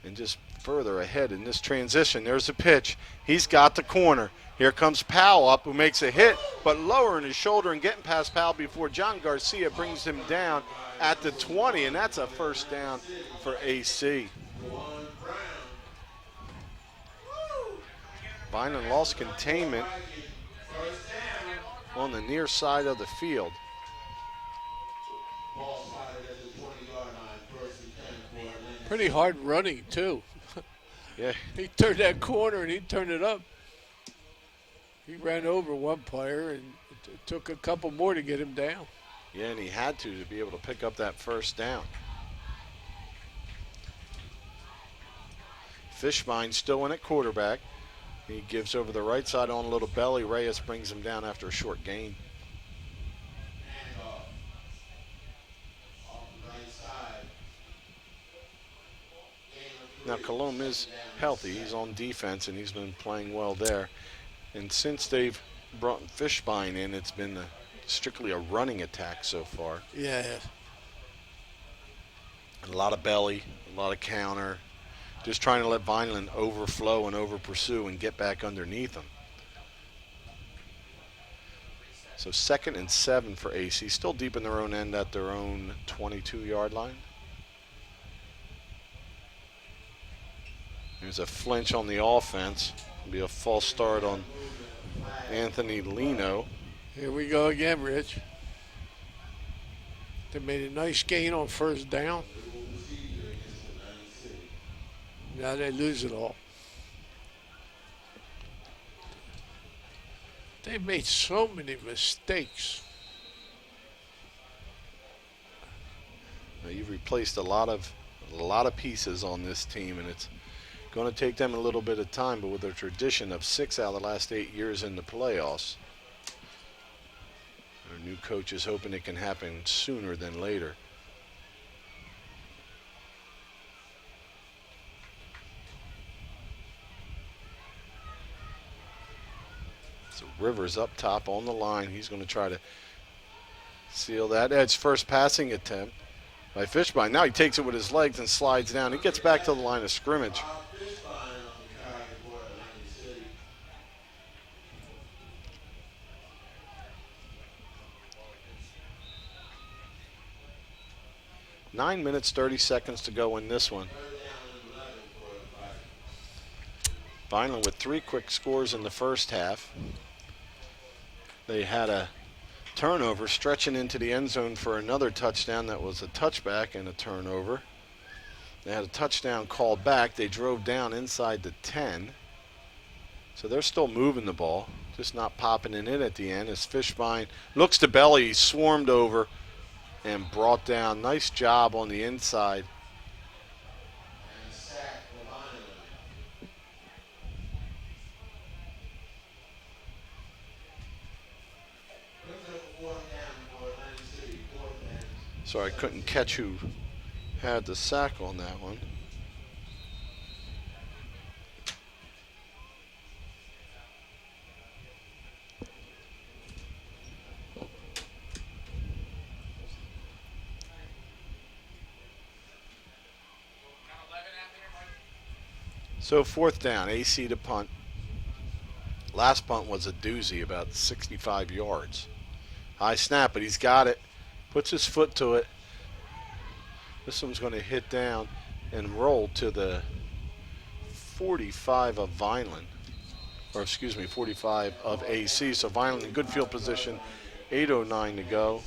And just further ahead in this transition, there's a pitch. He's got the corner. Here comes Powell up, who makes a hit, but lowering his shoulder and getting past Powell before John Garcia brings him down at the 20, and that's a first down for AC. Vineland lost containment on the near side of the field. Pretty hard running, too. Yeah, He turned that corner and he turned it up. He ran over one player, and it took a couple more to get him down. yeah, and he had to be able to pick up that first down. Fishbine still in at quarterback. He gives over the right side on a little belly. Reyes brings him down after a short gain. Now Colomb is healthy. He's on defense, and he's been playing well there. And since they've brought Fishbine in, it's been strictly a running attack so far. Yeah. A lot of belly, a lot of counter. Just trying to let Vineland overflow and over pursue and get back underneath them. So 2nd and 7 for AC. Still deep in their own end at their own 22-yard line. There's a flinch on the offense. It'll be a false start on Anthony Lino. Here we go again, Rich. They made a nice gain on first down. Now they lose it all. They made so many mistakes. Now, you've replaced a lot of pieces on this team, and it's going to take them a little bit of time, but with a tradition of 6 out of the last 8 years in the playoffs, our new coach is hoping it can happen sooner than later. So Rivers up top on the line. He's going to try to seal that edge. First passing attempt by Fishbein. Now he takes it with his legs and slides down. He gets back to the line of scrimmage. 9 minutes, 30 seconds to go in this one. Vineland with 3 quick scores in the first half. They had a turnover stretching into the end zone for another touchdown that was a touchback and a turnover. They had a touchdown called back. They drove down inside the 10. So they're still moving the ball, just not popping it in at the end as Fishbein looks to belly. He's swarmed over and brought down. Nice job on the inside. Sorry, I couldn't catch who had the sack on that one. So 4th down, AC to punt. Last punt was a doozy, about 65 yards. High snap, but he's got it. Puts his foot to it. This one's going to hit down and roll to the 45 of Vineland. Or excuse me, 45 of AC. So Vineland in good field position. 8:09 to go.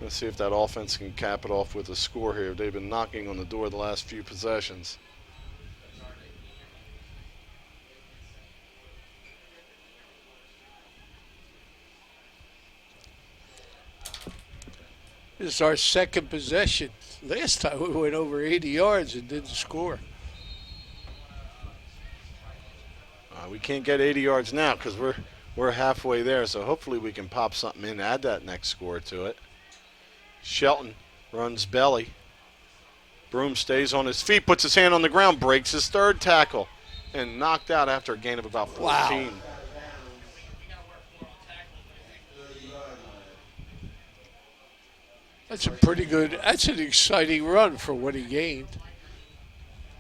Let's see if that offense can cap it off with a score here. They've been knocking on the door the last few possessions. This is our second possession. Last time we went over 80 yards and didn't score. We can't get 80 yards now because we're halfway there. So hopefully we can pop something in, add that next score to it. Shelton runs belly. Broom stays on his feet, puts his hand on the ground, breaks his 3rd tackle, and knocked out after a gain of about 14. Wow. That's a pretty good, that's an exciting run for what he gained.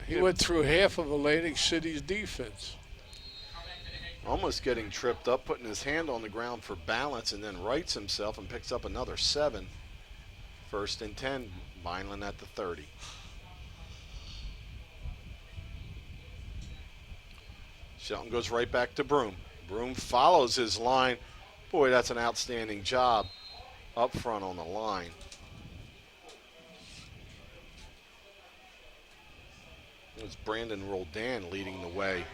He went through half of Atlantic City's defense. Almost getting tripped up, putting his hand on the ground for balance, and then rights himself and picks up another 7. 1st and 10, Vineland at the 30. Shelton goes right back to Broom. Broom follows his line. Boy, that's an outstanding job up front on the line. It's Brandon Roldan leading the way.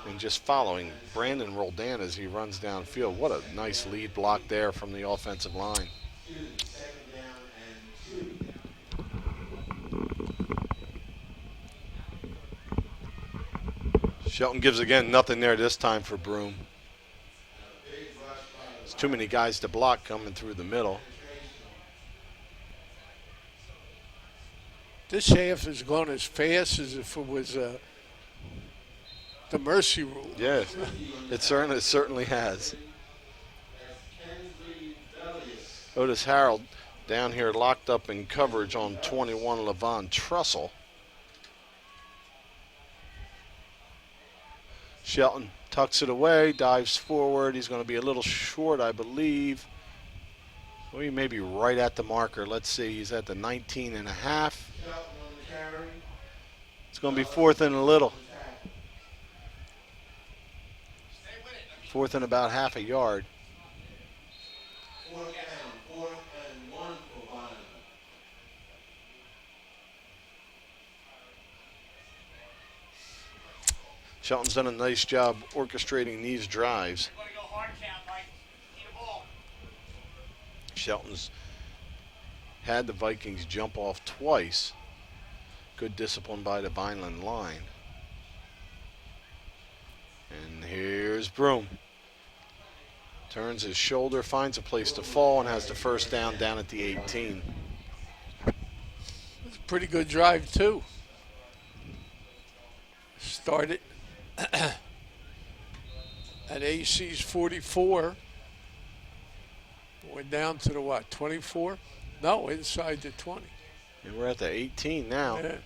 And just following Brandon Roldan as he runs downfield. What a nice lead block there from the offensive line. Shelton gives again, nothing there this time for Broom. There's too many guys to block coming through the middle. This half has gone as fast as if it was the mercy rule. Yeah, it certainly has. Otis Harold down here locked up in coverage on 21, Levon Trussell. Shelton tucks it away, dives forward. He's going to be a little short, I believe. Well, he may be right at the marker. Let's see, he's at the 19 and a half. It's going to be 4th and a little. 4th and about half a yard. Fourth down, 4th and 1 for Vineland. Shelton's done a nice job orchestrating these drives. Everybody go hard count, Mike. Need a ball. Shelton's had the Vikings jump off twice. Good discipline by the Vineland line. And here's Broom. Turns his shoulder, finds a place to fall, and has the first down at the 18. It's a pretty good drive, too. Started at AC's 44. Went down to the what, 24? No, inside the 20. And we're at the 18 now. Yeah.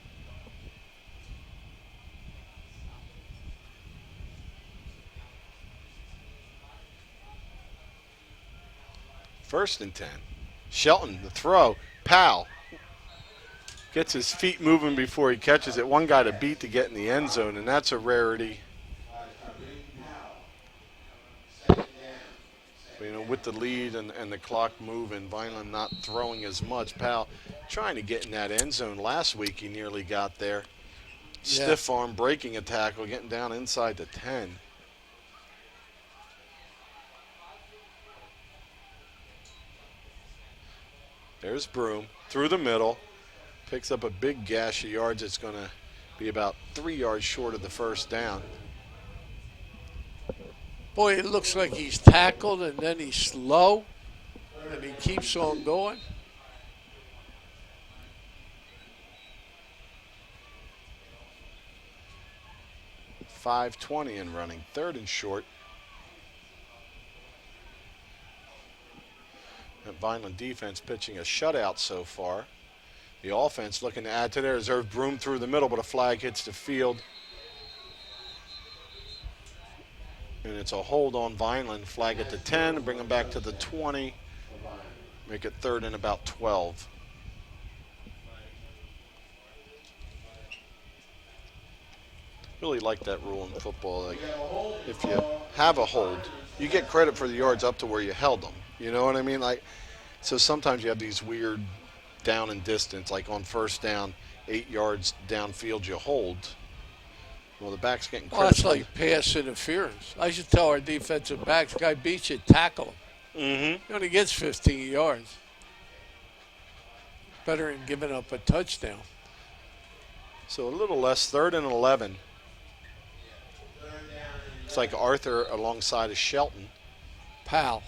First and 10. Shelton, the throw. Powell gets his feet moving before he catches it. One guy to beat to get in the end zone, and that's a rarity. You know, with the lead and the clock moving, Vineland not throwing as much. Powell trying to get in that end zone. Last week he nearly got there. Yeah. Stiff arm breaking a tackle, getting down inside the 10. There's Broom through the middle. Picks up a big gash of yards. It's going to be about 3 yards short of the first down. Boy, it looks like he's tackled and then he's slow and he keeps on going. .520 and running. 3rd and short. That Vineland defense pitching a shutout so far. The offense looking to add to their reserve. Broom through the middle, but a flag hits the field. And it's a hold on Vineland. Flag at the 10, bring them back to the 20. Make it 3rd and about 12. Really like that rule in football. Like, if you have a hold, you get credit for the yards up to where you held them. You know what I mean? Like, so sometimes you have these weird down and distance, like on first down, 8 yards downfield you hold. Well, the back's getting credit. Well, that's like pass interference. I should tell our defensive backs, guy beats you, tackle him. Mm-hmm. He only gets 15 yards. Better than giving up a touchdown. So a little less, 3rd and 11. It's like Arthur alongside of Shelton. Powell.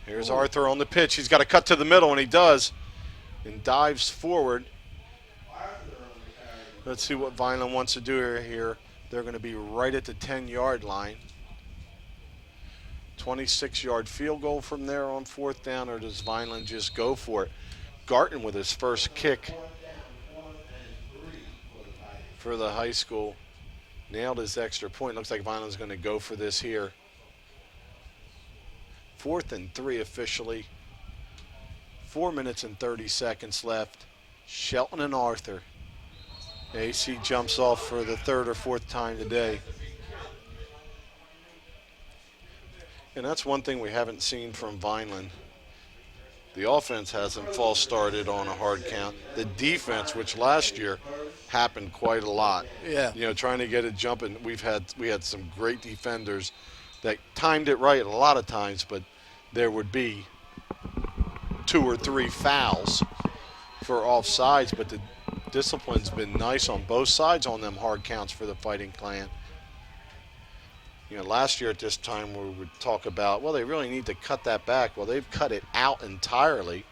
Here's Arthur on the pitch. He's got to cut to the middle, and he does. And dives forward. Let's see what Vineland wants to do here. They're going to be right at the 10-yard line. 26-yard field goal from there on 4th down, or does Vineland just go for it? Garton with his first kick for the high school. Nailed his extra point. Looks like Vineland's going to go for this here. 4th and 3 officially. 4 minutes and 30 seconds left. Shelton and Arthur. AC jumps off for the 3rd or 4th time today. And that's one thing we haven't seen from Vineland. The offense hasn't false started on a hard count. The defense, which last year happened quite a lot. Yeah. You know, trying to get it jumping. We had some great defenders that timed it right a lot of times, but there would be 2 or 3 fouls for offsides. But the discipline's been nice on both sides on them hard counts for the Fighting Clan. You know, last year at this time we would talk about, well, they really need to cut that back. Well, they've cut it out entirely.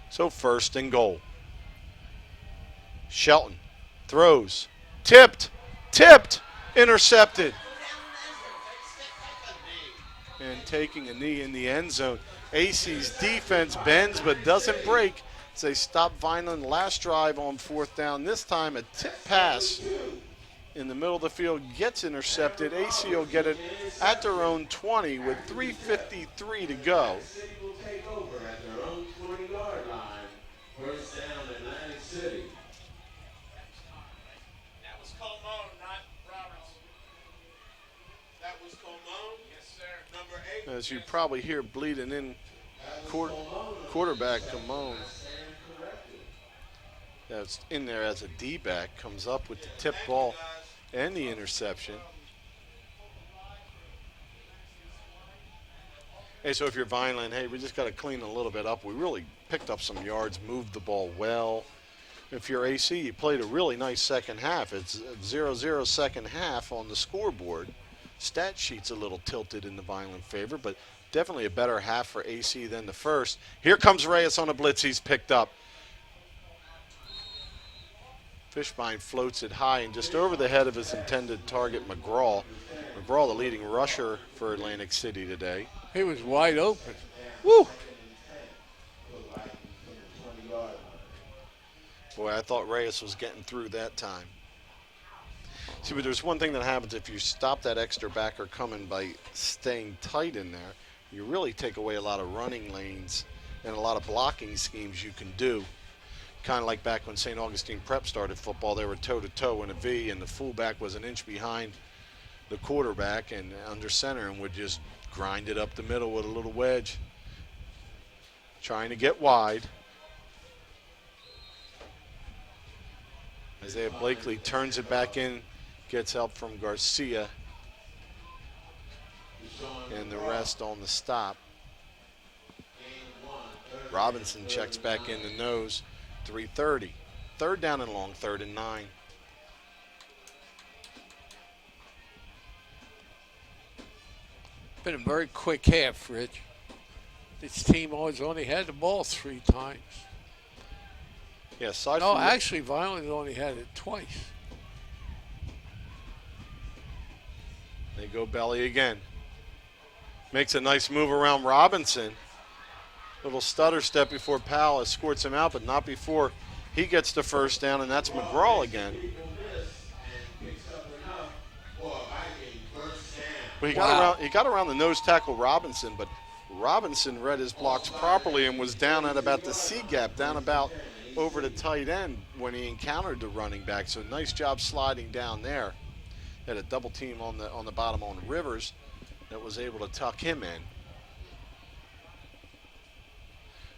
So 1st and goal. Shelton throws. Tipped, intercepted. And taking a knee in the end zone. AC's defense bends but doesn't break as they stop Vineland last drive on 4th down. This time a tip pass in the middle of the field gets intercepted. AC will get it at their own 20 with 3:53 to go. City will take over at their own 20-yard line. First down, Atlantic City. That was Colon, not Rob. as you probably hear bleeding in, quarterback Camone. That's in there as a D-back, comes up with the tip ball and the interception. Hey, so if you're Vineland, hey, we just got to clean a little bit up. We really picked up some yards, moved the ball well. If you're AC, you played a really nice second half. It's 0-0 second half on the scoreboard. Stat sheet's a little tilted in the Vineland favor, but definitely a better half for AC than the first. Here comes Reyes on a blitz. He's picked up. Fishbein floats it high and just over the head of his intended target, McGraw. McGraw, the leading rusher for Atlantic City today. He was wide open. Woo! Boy, I thought Reyes was getting through that time. See, but there's one thing that happens if you stop that extra backer coming by staying tight in there. You really take away a lot of running lanes and a lot of blocking schemes you can do. Kind of like back when St. Augustine Prep started football, they were toe-to-toe in a V, and the fullback was an inch behind the quarterback and under center and would just grind it up the middle with a little wedge. Trying to get wide. Isaiah Blakely turns it back in, gets help from Garcia, and the rest on the stop. Robinson checks back in the nose, 3:30. Third down and long, 3rd and 9. Been a very quick half, Rich. This team always only had the ball 3 times. Yeah, aside No, from actually, Vineland only had it twice. they go belly again. Makes a nice move around Robinson. Little stutter step before Powell escorts him out, but not before he gets the first down, and that's McGraw again. But he got around the nose tackle Robinson, but Robinson read his blocks properly and was down at about the C gap, down about over the tight end when he encountered the running back. So nice job sliding down there. Had a double team on the bottom on Rivers that was able to tuck him in.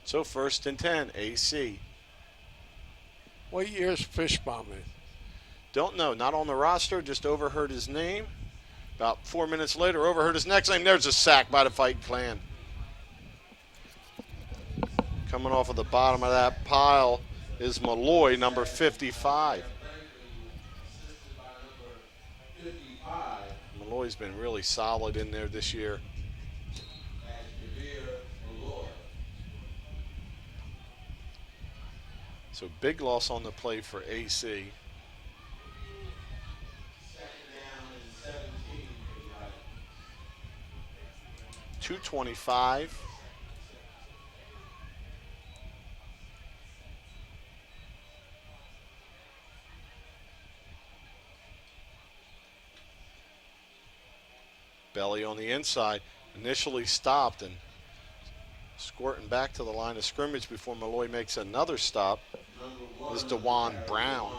So 1st and 10, AC. What year's Fishbaum in? Don't know, not on the roster, just overheard his name. About 4 minutes later, overheard his next name. There's a sack by the Fighting Clan. Coming off of the bottom of that pile is Malloy, number 55. Malloy's been really solid in there this year. So big loss on the play for AC. 2:25. Belly on the inside, initially stopped and squirting back to the line of scrimmage before Malloy makes another stop is DeJuan Brown.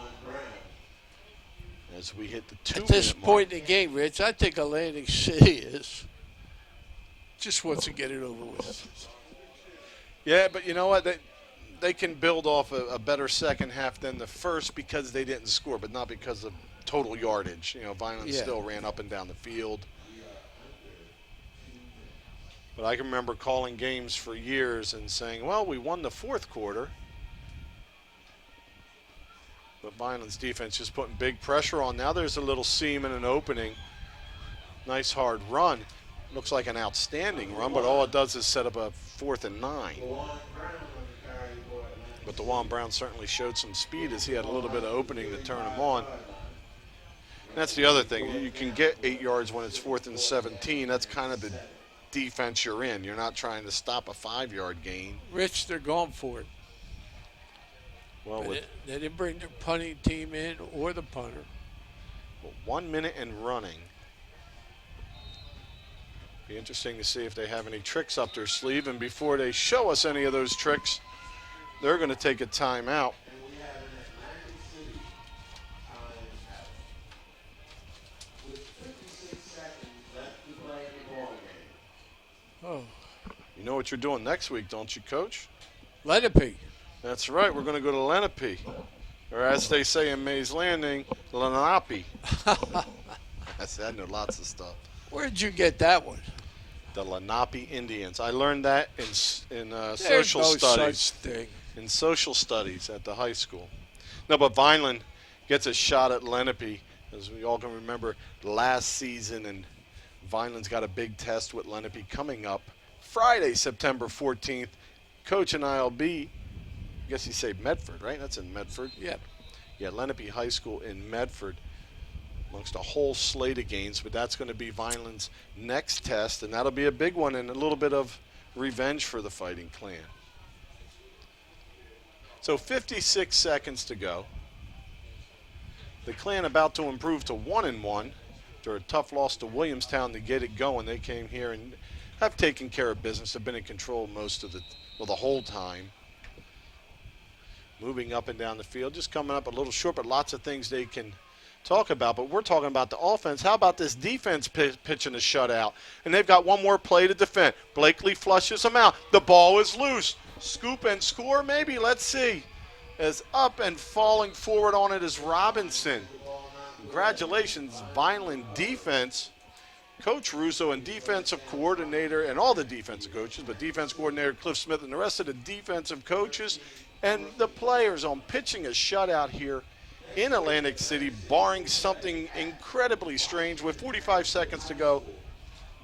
As we hit the 2 At this point in the game, Rich, I think Atlantic City just wants to get it over with. Yeah, but you know what? They can build off a better second half than the first because they didn't score, but not because of total yardage. You know, Vineland still ran up and down the field. But I can remember calling games for years and saying, well, we won the 4th quarter. But Vineland's defense just putting big pressure on. Now there's a little seam and an opening. Nice hard run. Looks like an outstanding run, but all it does is set up a 4th and 9. But DeJuan Brown certainly showed some speed as he had a little bit of opening to turn him on. And that's the other thing. You can get 8 yards when it's 4th and 17. That's kind of the defense you're in. You're not trying to stop a 5-yard gain. Rich, they're going for it. Well, with They didn't bring their punting team in or the punter. 1 minute and running. Be interesting to see if they have any tricks up their sleeve. And before they show us any of those tricks, they're going to take a timeout. what you're doing next week, don't you, Coach? Lenape. That's right. We're going to go to Lenape, or as they say in Mays Landing, Lenape. I know lots of stuff. Where'd you get that one? The Lenape Indians. I learned that in There's social no studies. such thing. In social studies at the high school. No, but Vineland gets a shot at Lenape, as we all can remember last season, and Vineland's got a big test with Lenape coming up Friday, September 14th. Coach and I'll be, I guess you say Medford, right? That's in Medford. Yep. Yeah, Lenape High School in Medford, amongst a whole slate of games, but that's going to be Vineland's next test, and that'll be a big one and a little bit of revenge for the Fighting Clan. So 56 seconds to go. The Clan about to improve to 1-1 after a tough loss to Williamstown to get it going. They came here and have taken care of business, have been in control most of the whole time. Moving up and down the field, just coming up a little short, but lots of things they can talk about. But we're talking about the offense. How about this defense pitching a shutout? And they've got one more play to defend. Blakely flushes them out. The ball is loose. Scoop and score, maybe. Let's see. As up and falling forward on it is Robinson. Congratulations, Vineland defense. Coach Russo and defensive coordinator and all the defensive coaches, but defense coordinator Cliff Smith and the rest of the defensive coaches and the players on pitching a shutout here in Atlantic City, barring something incredibly strange. With 45 seconds to go,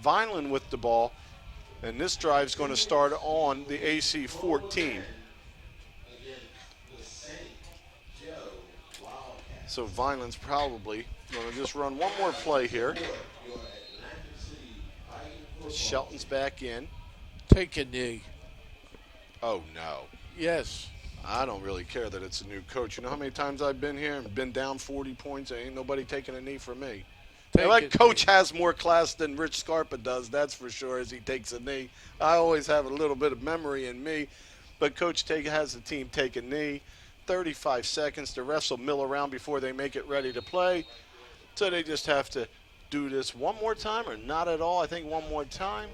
Vineland with the ball, and this drive's going to start on the AC 14. So Vineland's probably going to just run one more play here. Shelton's back in. Take a knee. Oh, no. Yes. I don't really care that it's a new coach. You know how many times I've been here and been down 40 points? Ain't nobody taking a knee for me. Take That a coach knee. has more class than Rich Scarpa does, that's for sure, as he takes a knee. I always have a little bit of memory in me. But Coach has the team take a knee. 35 seconds. The refs will mill around before they make it ready to play. So they just have to do this one more time, or not at all. I think one more time.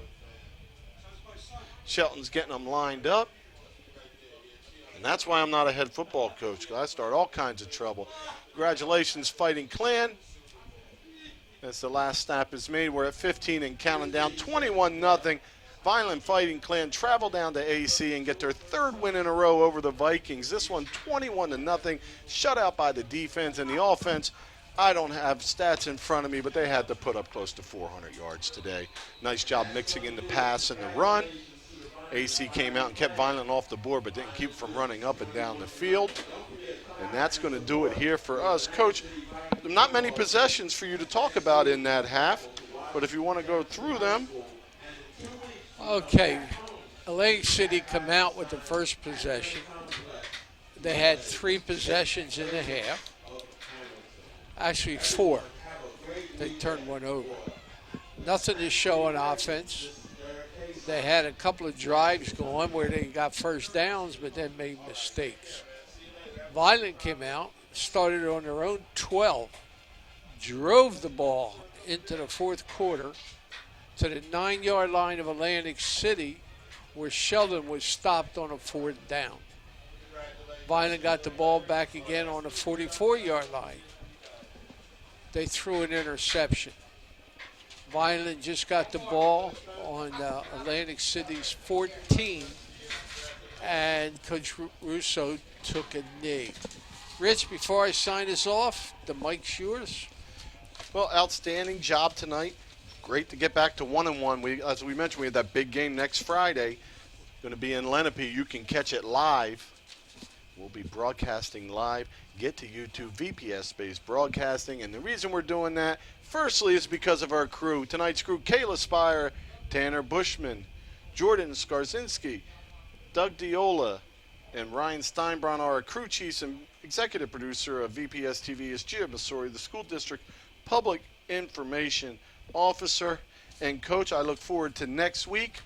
Shelton's getting them lined up. And that's why I'm not a head football coach, because I start all kinds of trouble. Congratulations, Fighting Clan. As the last snap is made, we're at 15 and counting down. 21-0. Vineland Fighting Clan travel down to AC and get their third win in a row over the Vikings. This one 21-0. Shut out by the defense and the offense. I don't have stats in front of me, but they had to put up close to 400 yards today. Nice job mixing in the pass and the run. AC came out and kept Vineland off the board, but didn't keep from running up and down the field. And that's going to do it here for us. Coach, not many possessions for you to talk about in that half, but if you want to go through them. Okay. Atlantic City come out with the first possession. They had 3 possessions in the half. Actually 4. They turned one over. Nothing to show on offense. They had a couple of drives going where they got first downs, but then made mistakes. Vineland came out, started on their own 12, drove the ball into the fourth quarter to the 9-yard line of Atlantic City, where Sheldon was stopped on a 4th down. Vineland got the ball back again on the 44-yard line. They threw an interception. Vineland just got the ball on Atlantic City's 14, and Coach Russo took a knee. Rich, before I sign us off, the mic's yours. Well, outstanding job tonight. Great to get back to 1-1. As we mentioned, we have that big game next Friday. Going to be in Lenape. You can catch it live. We'll be broadcasting live. Get to YouTube, VPS-based broadcasting. And the reason we're doing that, firstly, is because of our crew. Tonight's crew, Kayla Spire, Tanner Bushman, Jordan Skarzinski, Doug Diola, and Ryan Steinbron are our crew chiefs, and executive producer of VPS TV is Gia Masori, the school district public information officer. And Coach, I look forward to next week.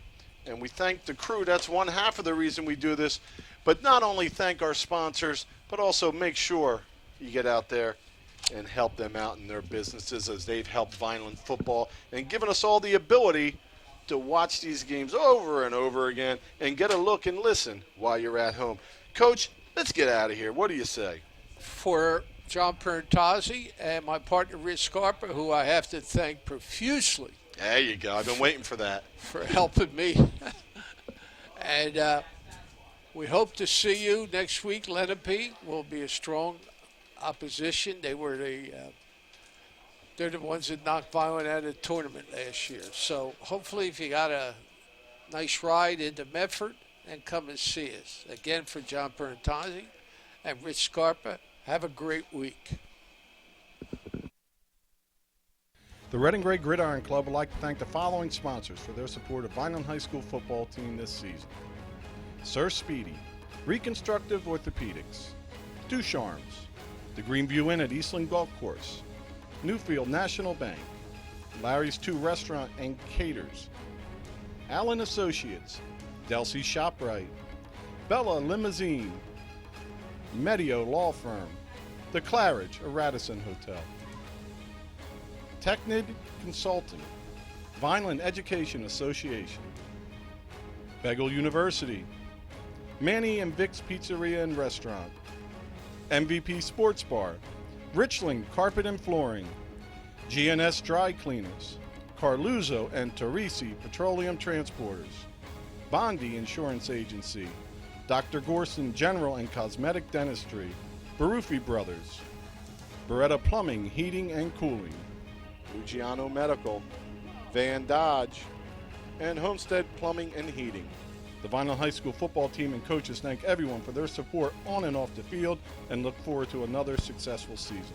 And we thank the crew. That's one half of the reason we do this. But not only thank our sponsors, but also make sure you get out there and help them out in their businesses, as they've helped Vineland football and given us all the ability to watch these games over and over again and get a look and listen while you're at home. Coach, let's get out of here. What do you say? For John Perntazzi and my partner Rich Scarpa, who I have to thank profusely There you go. I've been waiting for that. for helping me. And we hope to see you next week. Lenape will be a strong opposition. They're the ones that knocked Vineland out of the tournament last year. So hopefully if you got a nice ride into Medford, and come and see us. Again, for John Perntazzi and Rich Scarpa, have a great week. The Red and Gray Gridiron Club would like to thank the following sponsors for their support of Vineland High School football team this season. Sir Speedy, Reconstructive Orthopedics, Ducharmes, the Greenview Inn at Eastland Golf Course, Newfield National Bank, Larry's 2 Restaurant and Caters, Allen Associates, Delsey ShopRite, Bella Limousine, Medio Law Firm, The Claridge, a Radisson Hotel, Technid Consulting, Vineland Education Association, Begel University, Manny and Vic's Pizzeria and Restaurant, MVP Sports Bar, Richland Carpet and Flooring, GNS Dry Cleaners, Carluzzo and Teresi Petroleum Transporters, Bondi Insurance Agency, Dr. Gorson General and Cosmetic Dentistry, Baruffi Brothers, Beretta Plumbing, Heating and Cooling, Luciano Medical, Van Dodge, and Homestead Plumbing and Heating. The Vineland High School football team and coaches thank everyone for their support on and off the field and look forward to another successful season.